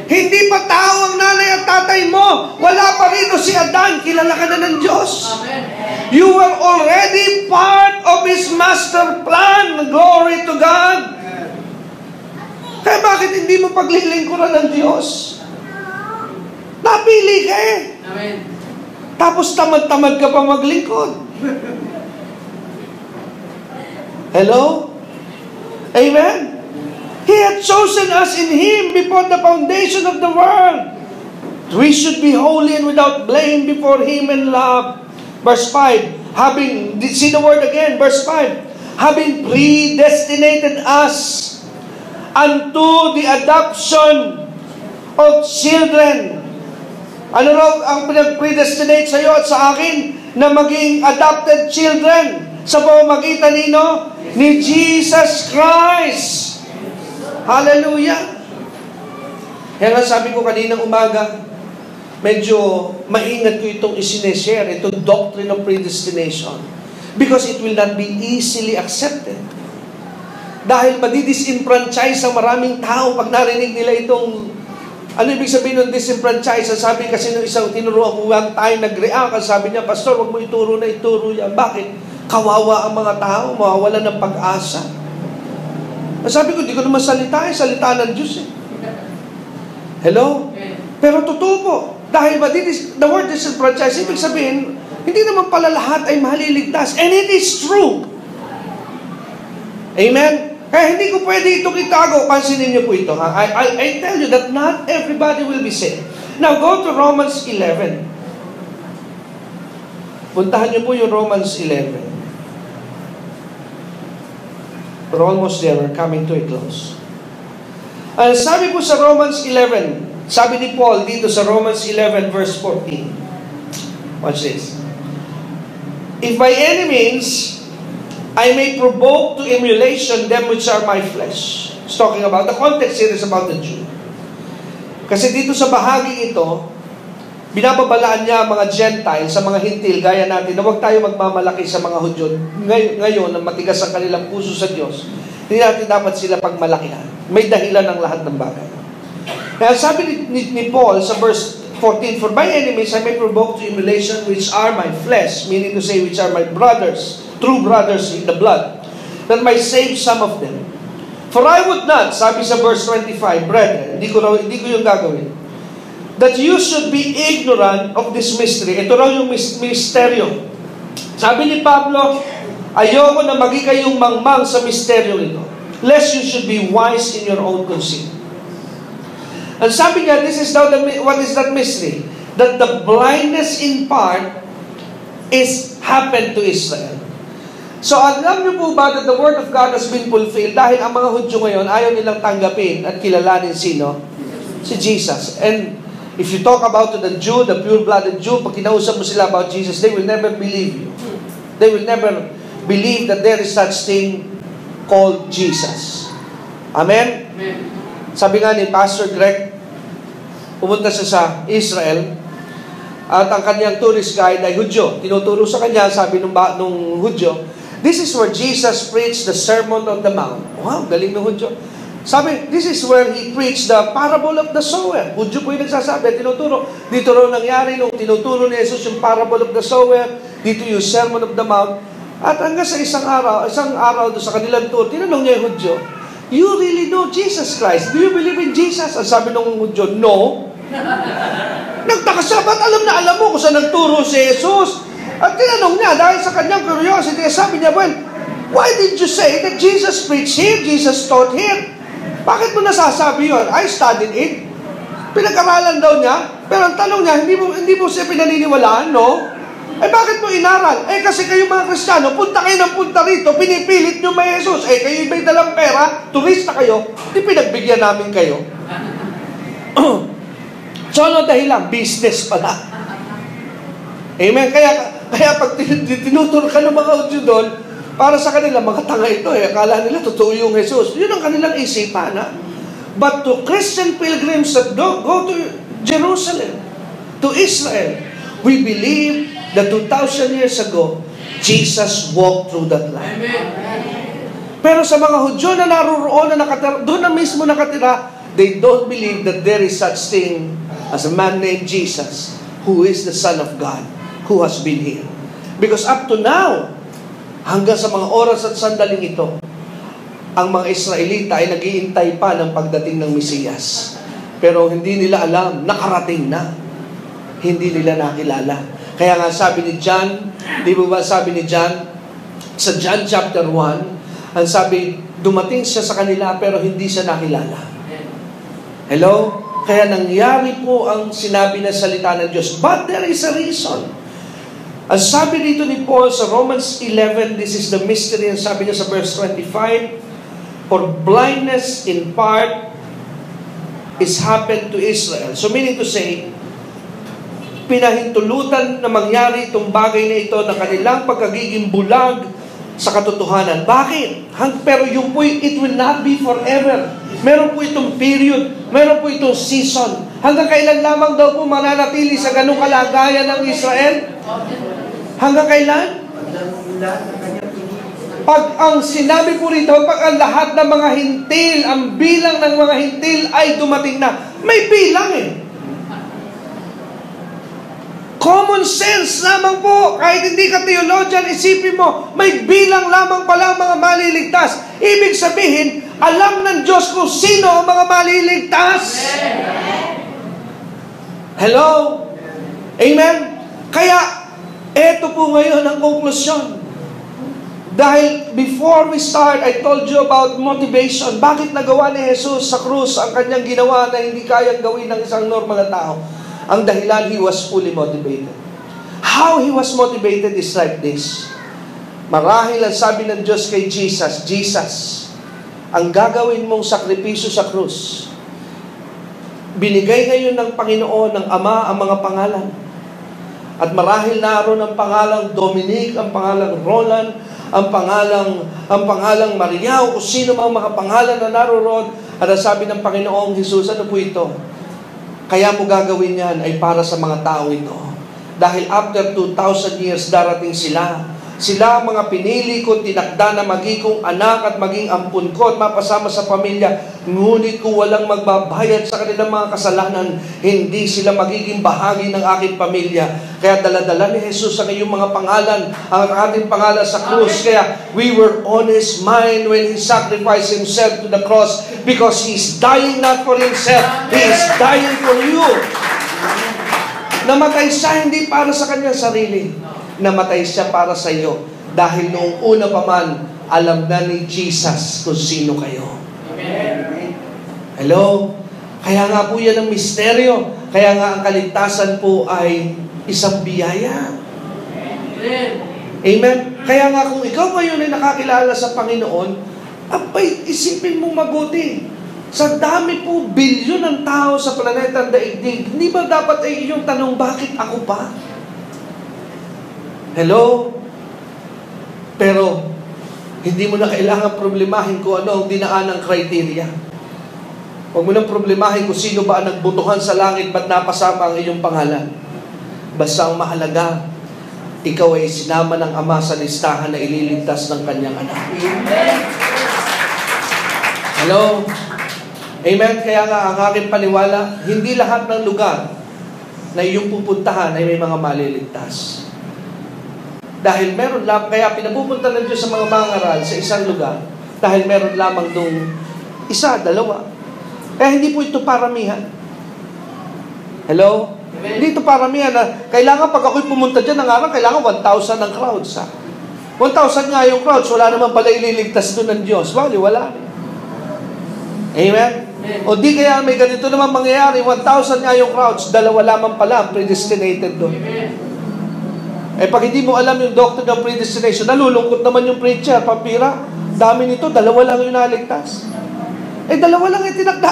Hindi pa tao ang nanay at tatay mo. Wala pa rito si Adan. Kilala ka na ng Diyos. You were already part of His master plan. Glory to God. Kaya bakit hindi mo paglilingkuran ng Diyos? Napili ka eh. Amen. Tapos tamad-tamad ka pa maglingkod. Hello? Amen? He had chosen us in Him before the foundation of the world. We should be holy and without blame before Him in love. Verse 5, see the word again, verse 5, having predestinated us unto the adoption of children. Ano raw ang predestinate sa iyo at sa akin? Na maging adopted children sa pamamagitan ni Jesus Christ. Hallelujah! Kaya nga sabi ko kaninang umaga, medyo maingat ko itong isineshare, itong doctrine of predestination. Because it will not be easily accepted. Dahil madidisenfranchise ang maraming tao pag narinig nila itong, ano ibig sabihin ng disenfranchise? Sabi kasi ng isang tinuruan ko one time, nag-react, sabi niya, Pastor, wag mo ituro yan. Bakit? Kawawa ang mga tao, mawawala ng pag-asa. Sabi ko, di ko naman salita ng Diyos eh. Hello? Pero totoo po, dahil the word disenfranchise, ibig sabihin, hindi naman pala lahat ay maliligtas. And it is true. Amen? Kaya hindi ko pwede itong itago. Pansinin niyo po ito. Ha? I tell you that not everybody will be saved. Now, go to Romans 11. Puntahan niyo po yung Romans 11. We're almost there. We're coming to a close. Sabi po sa Romans 11, sabi ni Paul dito sa Romans 11 verse 14. Watch this. If by any means I may provoke to emulation them which are my flesh. He's talking about, the context here is about the Jew. Kasi dito sa bahagi ito, binababalaan niya mga Gentile sa mga hintil, gaya natin, na huwag tayo magmamalaki sa mga Hudyo. Ngayon, na matigas ang kanilang puso sa Diyos, hindi natin dapat sila pagmalakihan. May dahilan ng lahat ng bagay. Kaya sabi ni Paul sa verse 14, for by any means I may provoke to emulation which are my flesh, meaning to say which are my brothers, true brothers in the blood, that might save some of them. For I would not, sabi sa verse 25, brethren, hindi ko yung gagawin, that you should be ignorant of this mystery. Ito raw yung misteryo. Sabi ni Pablo, ayoko na maging kayong mangmang sa misteryo ito, lest you should be wise in your own conceit. And sabi niya, what is that mystery? That the blindness in part is happened to Israel. So, alam niyo po ba that the Word of God has been fulfilled dahil ang mga Hudyo ngayon ayaw nilang tanggapin at kilalanin sino? Si Jesus. And if you talk about the Jew, the pure-blooded Jew, pag kinausap mo sila about Jesus, they will never believe you. They will never believe that there is such thing called Jesus. Amen? Amen. Sabi nga ni Pastor Greg, pumunta siya sa Israel, at ang kanyang tourist guide ay Hudyo. Tinuturo sa kanya, sabi nung Hudyo, this is where Jesus preached the Sermon on the Mount. Wow, galing ng Hudyo. Sabi, this is where He preached the parable of the sower. Hudyo po yung nagsasabi, tinuturo. Dito raw nangyari nung tinuturo ni Jesus yung parable of the sower, dito yung Sermon of the Mount. At hanggang sa isang araw doon sa kanilang tour, tinanong niya yung Hudyo, you really know Jesus Christ? Do you believe in Jesus? Ang sabi ng Hudyo, no. Nagtaka siya, ba't alam mo kung saan nagturo si Jesus? At tinanong niya, dahil sa kanyang curiosity, sabi niya, well, why did you say that Jesus preached here, Jesus taught here? Bakit mo nasasabi yun? I studied it. Pinag-aralan daw niya, pero ang tanong niya, hindi mo siya pinaniniwalaan, no? Eh bakit mo inaral? Eh kasi kayo mga Kristiyano, punta kayo ng punta rito, pinipilit nyo may Jesus. Eh kayo iba'y dalang pera, turista kayo, di pinagbigyan namin kayo. So ano dahilan? Business pala. Amen? Kaya pag tinuturo ka ng mga Hudyo doon, para sa kanila, mga tanga ito eh. Akala nila, totoo yung Jesus. Yun ang kanilang isipan, ha? But to Christian pilgrims that go to Jerusalem, to Israel, we believe that 2,000 years ago, Jesus walked through that land. Amen. Pero sa mga Hudyo na naroon, na nakatira, doon na mismo nakatira, they don't believe that there is such thing as a man named Jesus, who is the Son of God, who has been here. Because up to now, Hanggang sa mga oras at sandaling ito, ang mga Israelita ay nag-iintay pa ng pagdating ng Mesiyas. Pero hindi nila alam, nakarating na. Hindi nila nakilala. Kaya nga sabi ni John, di ba sabi ni John, sa John chapter 1, ang sabi, dumating siya sa kanila pero hindi siya nakilala. Hello? Kaya nangyari po ang sinabi na salita ng Diyos. But there is a reason. Ang sabi dito ni Paul sa Romans 11, this is the mystery, ang sabi niya sa verse 25, for blindness in part is happened to Israel. So meaning to say, pinahintulutan na mangyari itong bagay na ito ng kanilang pagkagiging bulag sa katotohanan. Bakit? Pero yung po, it will not be forever. Meron po itong period, meron po itong season. Hanggang kailan lamang daw po mananatili sa ganung kalagayan ng Israel? Hanggang kailan? Pag ang sinabi po rito, pag ang lahat ng mga hintil, ang bilang ng mga hintil ay dumating na, may bilang eh. Common sense lamang po. Kahit hindi ka theologian, isipin mo, may bilang lamang pala mga maliligtas. Ibig sabihin, alam ng Diyos kung sino ang mga maliligtas. Hello? Amen? Kaya, eto po ngayon ang konklusyon. Dahil before we start, I told you about motivation. Bakit nagawa ni Jesus sa krus ang kanyang ginawa na hindi kayang gawin ng isang normal na tao? Ang dahilan, he was fully motivated. How he was motivated is like this. Marahil ang sabi ng Diyos kay Jesus, Jesus, ang gagawin mong sakripisyo sa krus, binigay ngayon ng Panginoon, ng Ama, ang mga pangalan. At marahil naroon ang pangalang Dominic, ang pangalang Roland, ang pangalang Maria, o sino mang mga pangalan na naroon. At ang sabi ng Panginoong Jesus, ano po ito? Kaya mo gagawin yan ay para sa mga tao ito. Dahil after 2,000 years, darating sila. Sila ang mga pinili ko, tinakda na maging kong anak at maging ampun ko at mapasama sa pamilya. Ngunit kung walang magbabayad sa kanilang mga kasalanan, hindi sila magiging bahagi ng aking pamilya. Kaya daladala ni Jesus ang iyong mga pangalan, ang ating pangalan sa krus. Kaya we were on His mind when He sacrificed Himself to the cross because He is dying not for Himself, He is dying for you. Namatay siya hindi para sa kanyang sarili. Namatay siya para sa iyo. Dahil noong una pa man, alam na ni Jesus kung sino kayo. Amen. Hello? Kaya nga po yan ang misteryo. Kaya nga ang kaligtasan po ay isang biyaya. Amen. Amen. Kaya nga kung ikaw ngayon ay nakakilala sa Panginoon, abay, isipin mong mabuti. Sa dami po, bilyon ng tao sa planetang daigdig, hindi ba dapat ay iyong tanong, bakit ako pa? Hello? Pero, hindi mo na kailangan problemahin kung ano ang dinaan ng criteria. Huwag mo nang problemahin kung sino ba ang nagbutuhan sa langit ba't napasama ang iyong pangalan. Basta ang mahalaga, ikaw ay sinama ng Ama sa listahan na ililigtas ng kanyang anak. Amen. Hello? Amen? Kaya nga ang aking paniwala, hindi lahat ng lugar na iyong pupuntahan ay may mga maliligtas. Dahil meron lang, kaya pinapupunta ng Diyos sa mga mangaral sa isang lugar, dahil meron lamang dong isa, dalawa. Kaya hindi po ito paramihan. Hello? Amen. Hindi ito paramihan na kailangan pag ako'y pumunta dyan ng araw, kailangan 1,000 ng crowds. 1,000 nga yung crowds, wala naman pala ililigtas doon ng Diyos. Wala. Amen? O di kaya may ganito naman mangyayari, 1,000 nga yung crowds, dalawa lamang pala predestinated doon. Eh pag hindi mo alam yung doctrine ng predestination, nalulungkot naman yung preacher, pampira, dami nito, dalawa lang yung naligtas. Eh dalawa lang yung tinakda.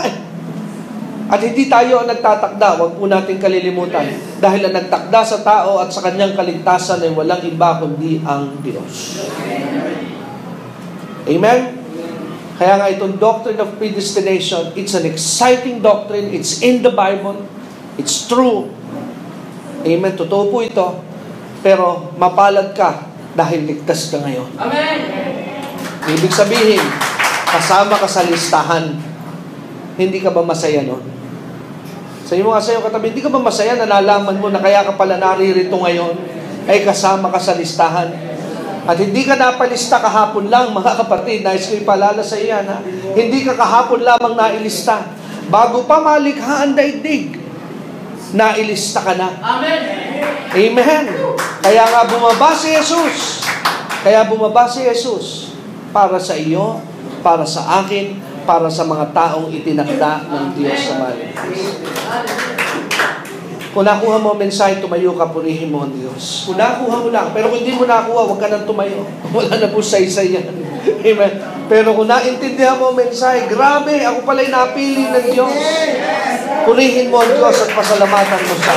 At hindi tayo ang nagtatakda, huwag po natin kalilimutan. Dahil ang nagtakda sa tao at sa kanyang kaligtasan ay walang iba kundi ang Diyos. Amen? Kaya nga itong doctrine of predestination, it's an exciting doctrine, it's in the Bible, it's true. Amen, totoo po ito. Pero mapalad ka dahil ligtas ka ngayon. Amen. Ibig sabihin, kasama ka sa listahan. Hindi ka ba masaya nun? Sa iyo mga sayo katabi, hindi ka ba masaya na nalaman mo na kaya ka pala naririto ngayon ay kasama ka sa listahan? At hindi ka napalista kahapon lang, mga kapatid. Nais ko ipaalala sa iyan, ha? Hindi ka kahapon lamang nailista. Bago pa malikha ang daigdig, nailista ka na. Amen. Amen. Kaya nga bumaba si Jesus. Para sa iyo, para sa akin, para sa mga taong itinakda ng Diyos sa maligtas. Kung nakuha mo ang mensahe, tumayo ka, purihin mo ang Diyos. Kung nakuha mo lang, pero kung hindi mo nakuha, huwag ka nang tumayo. Wala na po saysay yan. Amen. Pero kung naintindihan mo ang mensahe, grabe, ako pala'y napili ng Diyos. Purihin mo ang Diyos at pasalamatan mo siya.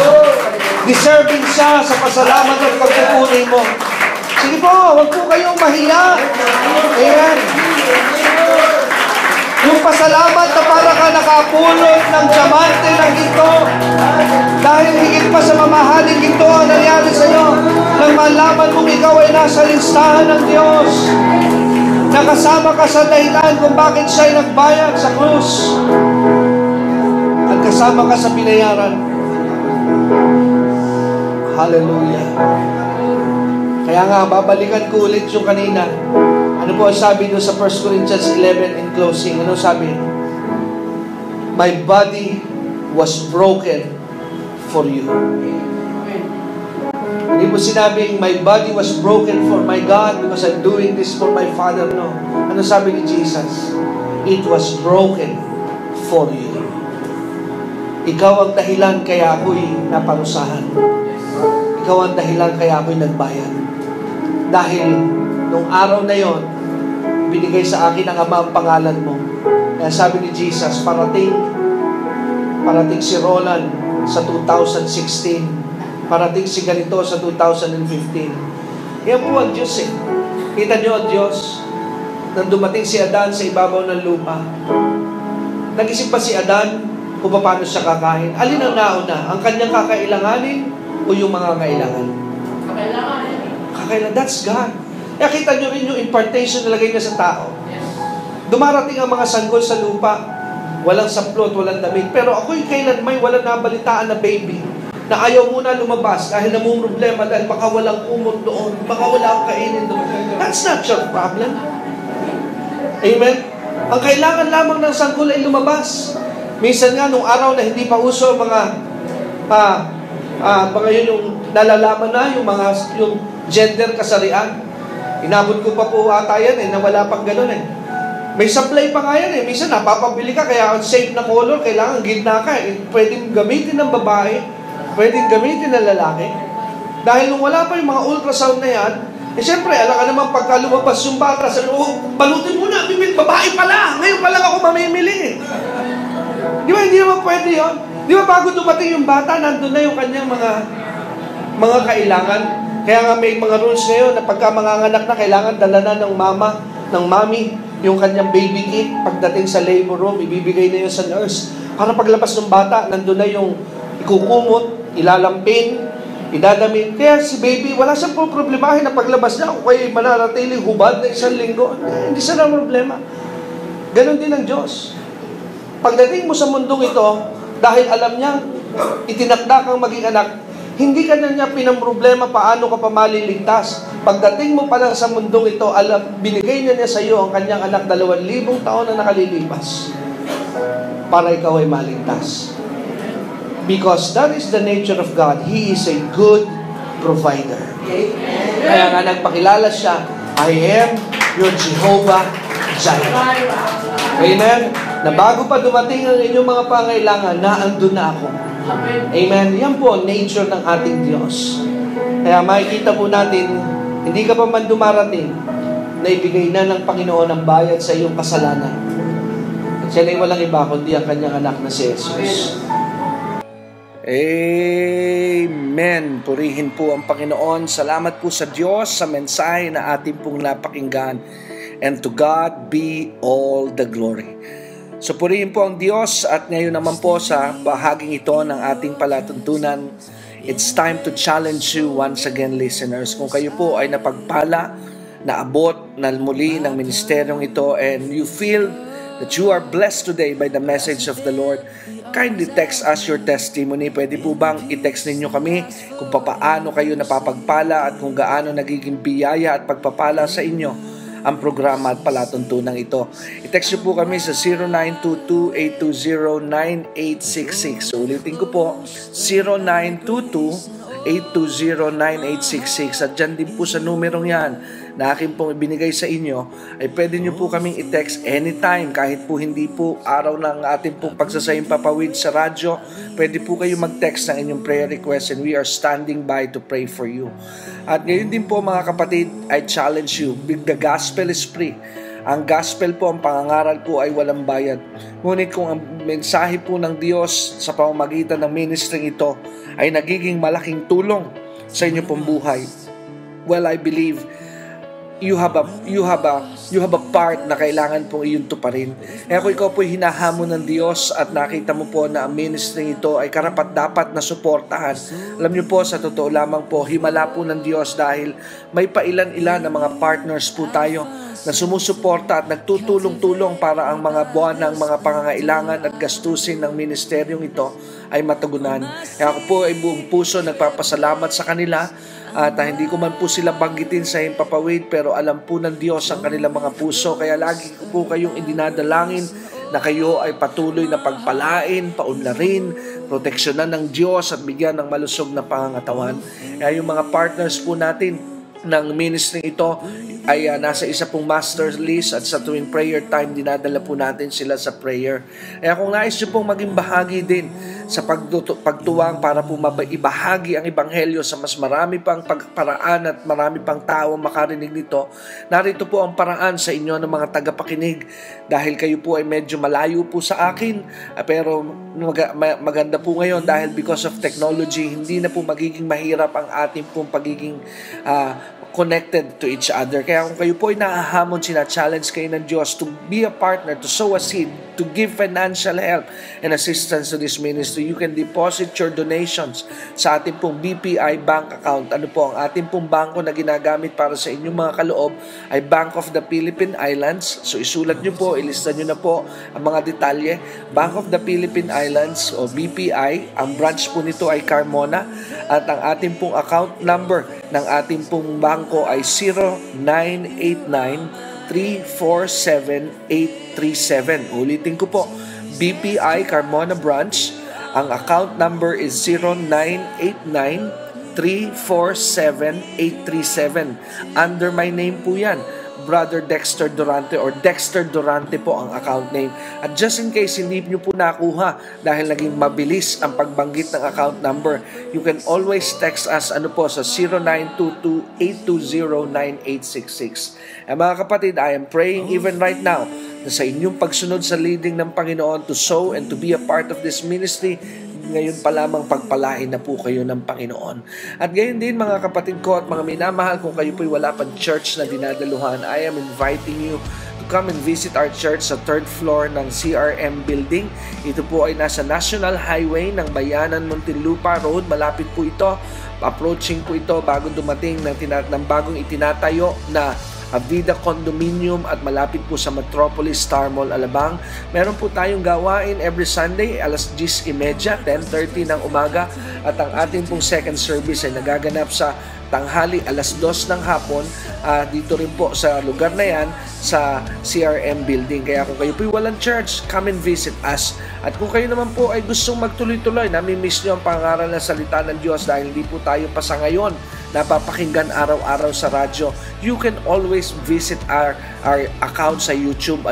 Deserving siya sa pasalamat at pagpupuri mo. Sige po, huwag po kayong mahiya. Amen. Yung pasalamat na para ka nakapulot ng diamante ng ginto. Dahil higit pa sa mamahaling ginto ang nangyari sa iyo. Nang malaman mong ikaw ay nasa listahan ng Diyos. Nakasama ka sa dahilan kung bakit siya'y nagbayad sa krus. At kasama ka sa binayaran. Hallelujah. Kaya nga, babalikan ko ulit yung kanina. Ano po ang sabi doon sa 1 Corinthians 11 in closing? Ano sabi? My body was broken for you. Hindi po sinabing, my body was broken for my God because I'm doing this for my Father. No. Ano sabi ni Jesus? It was broken for you. Ikaw ang dahilan kaya ako'y naparusahan. Ikaw ang dahilan kaya ako'y nagbayad. Dahil nung araw na yon, binigay sa akin ng Ama ang pangalan mo. Kaya sabi ni Jesus, parating si Roland sa 2016. Parating si ganito sa 2015. Yan po ang Diyos eh. Kita niyo ang Diyos. Nang dumating si Adan sa ibabaw ng lupa, nag-isip pa si Adan kung paano siya kakain. Alin ang nauna? Ang kanyang kakailanganin o yung mga kailangan? Kakailangan. That's God. Kaya kita nyo rin yung impartation na lagay niya sa tao. Dumarating ang mga sanggol sa lupa, walang saplot, walang damit. Pero ako'y kailanmay walang nabalitaan na baby na ayaw muna lumabas dahil namumroblema dahil baka walang kumot doon, baka wala akong kainin doon. That's not your problem. Amen? Ang kailangan lamang ng sanggol ay lumabas. Minsan nga, nung araw na hindi pa uso mga yun yung nalalaman na, yung gender kasarian. Inabot ko pa po ata yan na wala pang ganun May supply pa nga yan Minsan napapabili ka, kaya ang safe na color, kailangan gitna ka Pwedeng gamitin ng babae, pwedeng gamitin ng lalaki. Dahil nung wala pa yung mga ultrasound na yan, siyempre, alam ka naman pagka lumabas yung bata, sabi, balutin mo na, babae pala, ngayon pa lang ako mamimili. Di ba, hindi naman pwede yun? Di ba, bago dumating yung bata, nandun na yung kanyang mga kailangan. Kaya nga may mga rules ngayon na pagka manganganak na, kailangan dala na ng mami, yung kanyang baby kit. Pagdating sa labor room, ibibigay na yun sa nurse. Para paglabas ng bata, nandun na yung ikukumot, ilalampin, idadamit. Kaya si baby, wala siyang problemahin na paglabas niya, kung kayo mananatiling hubad na 1 linggo. Hindi siya na problema. Ganon din ang Diyos. Pagdating mo sa mundong ito, dahil alam niya, itinakda kang maging anak, hindi ka na niya pinamproblema paano ka pa maliligtas. Pagdating mo pa lang sa mundong ito, binigay niya sa iyo ang kanyang anak 2,000 taon na nakalilipas para ikaw ay maligtas. Because that is the nature of God. He is a good provider. Kaya nga nagpakilala siya, I am your Jehovah Jireh. Amen? Na bago pa dumating ang inyong mga pangailangan, naandun na ako. Amen. Yan po ang nature ng ating Diyos. Kaya makikita po natin, hindi ka pa man dumarating, na ibigay na ng Panginoon ang bayad sa iyong kasalanan. At siya ay walang iba kundi ang kanyang anak na si Jesus. Amen. Purihin po ang Panginoon. Salamat po sa Diyos sa mensahe na ating pong napakinggan. And to God be all the glory. So purihin po ang Diyos at ngayon naman po sa bahaging ito ng ating palatuntunan, it's time to challenge you once again, listeners. Kung kayo po ay napagpala, naabot na muli ng ministeryong ito and you feel that you are blessed today by the message of the Lord, kindly text us your testimony. Pwede po bang i-text ninyo kami kung paano kayo napapagpala at kung gaano nagiging biyaya at pagpapala sa inyo ang programa at palatuntunan ito. I-text nyo po kami sa 0922-820-9866. So, ulitin ko po, 0922-820-9866. At dyan din po sa numerong yan na akin pong ibinigay sa inyo, ay pwede nyo po kaming i-text anytime, kahit po hindi po araw ng ating pong pagsasayang papawid sa radyo, pwede po kayo mag-text ng inyong prayer request and we are standing by to pray for you. At ngayon din po mga kapatid, I challenge you, the gospel is free. Ang gospel po, ang pangangaral po ay walang bayad. Ngunit kung ang mensahe po ng Diyos sa pamamagitan ng ministry ito ay nagiging malaking tulong sa inyo pong buhay, well, I believe you have a part na kailangan pong iyong tuparin. Kaya kung ikaw po'y hinahamon ng Diyos at nakita mo po na ang ministry ito ay karapat-dapat na suportahan, alam niyo po, sa totoo lamang po, himala po ng Diyos dahil may pailan-ilan na mga partners po tayo na sumusuporta at nagtutulong-tulong para ang mga buwan ng mga pangangailangan at gastusin ng ministeryong ito ay matugunan. Kaya ako po ay buong puso nagpapasalamat sa kanila. At hindi ko man po sila banggitin sa himpapawid, pero alam po ng Diyos ang kanilang mga puso. Kaya lagi ko po kayong idinadalangin na kayo ay patuloy na pagpalain, paunlarin, proteksyonan ng Diyos at bigyan ng malusog na pangangatawan. Kaya yung mga partners po natin ng ministry ito ay nasa isa pong master list at sa tuwing prayer time, dinadala po natin sila sa prayer. Kaya kung nais nyo pong maging bahagi din sa pagtuwang para po ibahagi ang ebanghelyo sa mas marami pang pagparaan at marami pang tao makarinig nito, narito po ang paraan sa inyo ng mga tagapakinig. Dahil kayo po ay medyo malayo po sa akin, pero maganda po ngayon dahil because of technology, hindi na po magiging mahirap ang ating pong pagiging connected to each other. Kaya kung kayo po ay naahamon, sina-challenge kayo ng Diyos to be a partner, to sow a seed, to give financial help and assistance to this ministry, you can deposit your donations sa ating pong BPI bank account. Ano po, ang ating pong bangko na ginagamit para sa inyong mga kaloob ay Bank of the Philippine Islands. So isulat nyo po, ilista nyo na po ang mga detalye. Bank of the Philippine Islands o BPI, ang branch po nito ay Carmona at ang ating pong account number ng ating pong bangko ay 0989-347-837. Ulitin ko po, BPI Carmona Branch. Ang account number is 0989-347-837. Under my name po yan, Brother Dexter Durante or Dexter Durante po ang account name. At just in case hindi nyo po nakuha dahil naging mabilis ang pagbanggit ng account number, you can always text us po sa 0922-820-9866. Mga kapatid, I am praying even right now na sa inyong pagsunod sa leading ng Panginoon to sow and to be a part of this ministry, ngayon pa lamang pagpalain na po kayo ng Panginoon. At gayon din mga kapatid ko at mga minamahal, kung kayo po'y wala pang church na dinadaluhan, I am inviting you to come and visit our church sa 3rd floor ng CRM building. Ito po ay nasa National Highway ng Bayanan, Muntinlupa Road. Malapit po ito, approaching po ito bago dumating ng bagong itinatayo na Avida Condominium at malapit po sa Metropolis Star Mall, Alabang. Meron po tayong gawain every Sunday, alas 10:30, 10:30 ng umaga. At ang ating pong second service ay nagaganap sa tanghali, alas 2 ng hapon. Dito rin po sa lugar na yan, sa CRM building. Kaya kung kayo po'y walang church, come and visit us. At kung kayo naman po ay gustong magtuloy-tuloy, nami-miss nyo ang pangaral ng salita ng Diyos dahil hindi po tayo pa sa ngayon napapakinggan araw-araw sa radyo, you can always visit our account sa YouTube.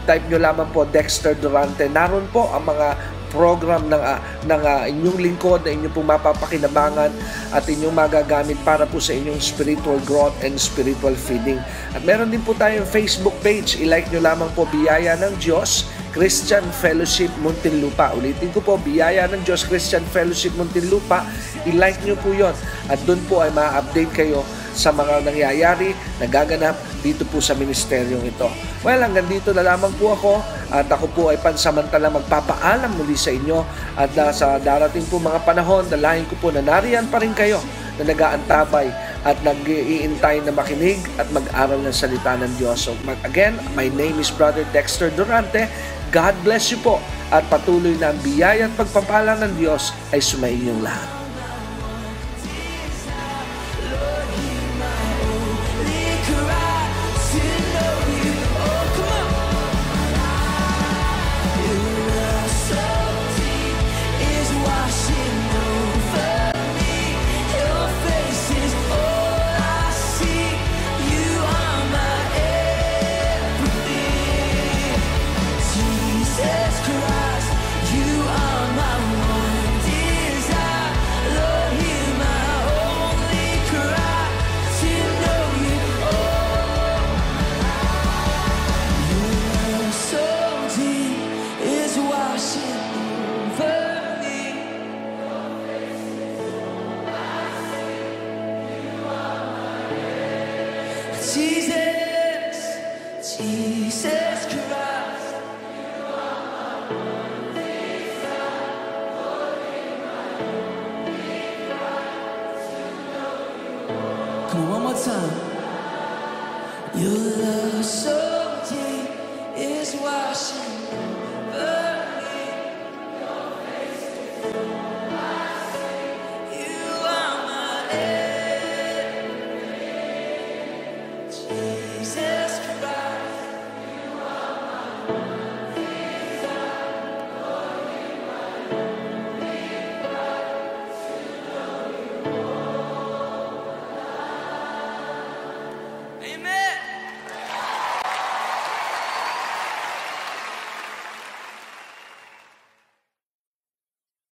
Type nyo lamang po Dexter Durante. Naroon po ang mga program ng inyong lingkod na inyong pong mapapakinabangan at inyong magagamit para po sa inyong spiritual growth and spiritual feeding. At meron din po tayong Facebook page. I-like nyo lamang po Biyaya ng Diyos Christian Fellowship Muntinlupa. Ulitin ko po, Biyaya ng Diyos Christian Fellowship Muntinlupa. I-like nyo po yon at doon po ay ma-update kayo sa mga nangyayari, nagaganap dito po sa ministeryong ito. Well, hanggang dito na lamang po ako at ako po ay pansamantalang magpapaalam muli sa inyo at sa darating po mga panahon, dalahin ko po na nariyan pa rin kayo na nag-aantabay at nag-iintay na makinig at mag-aral ng salita ng Diyos. So, again, my name is Brother Dexter Durante. God bless you po at patuloy na ang biyaya at pagpapala ng Diyos ay sumainyong lahat. Jesus Christ. Come on, one more time. Your love so deep is washing over me. You are my everything. Jesus.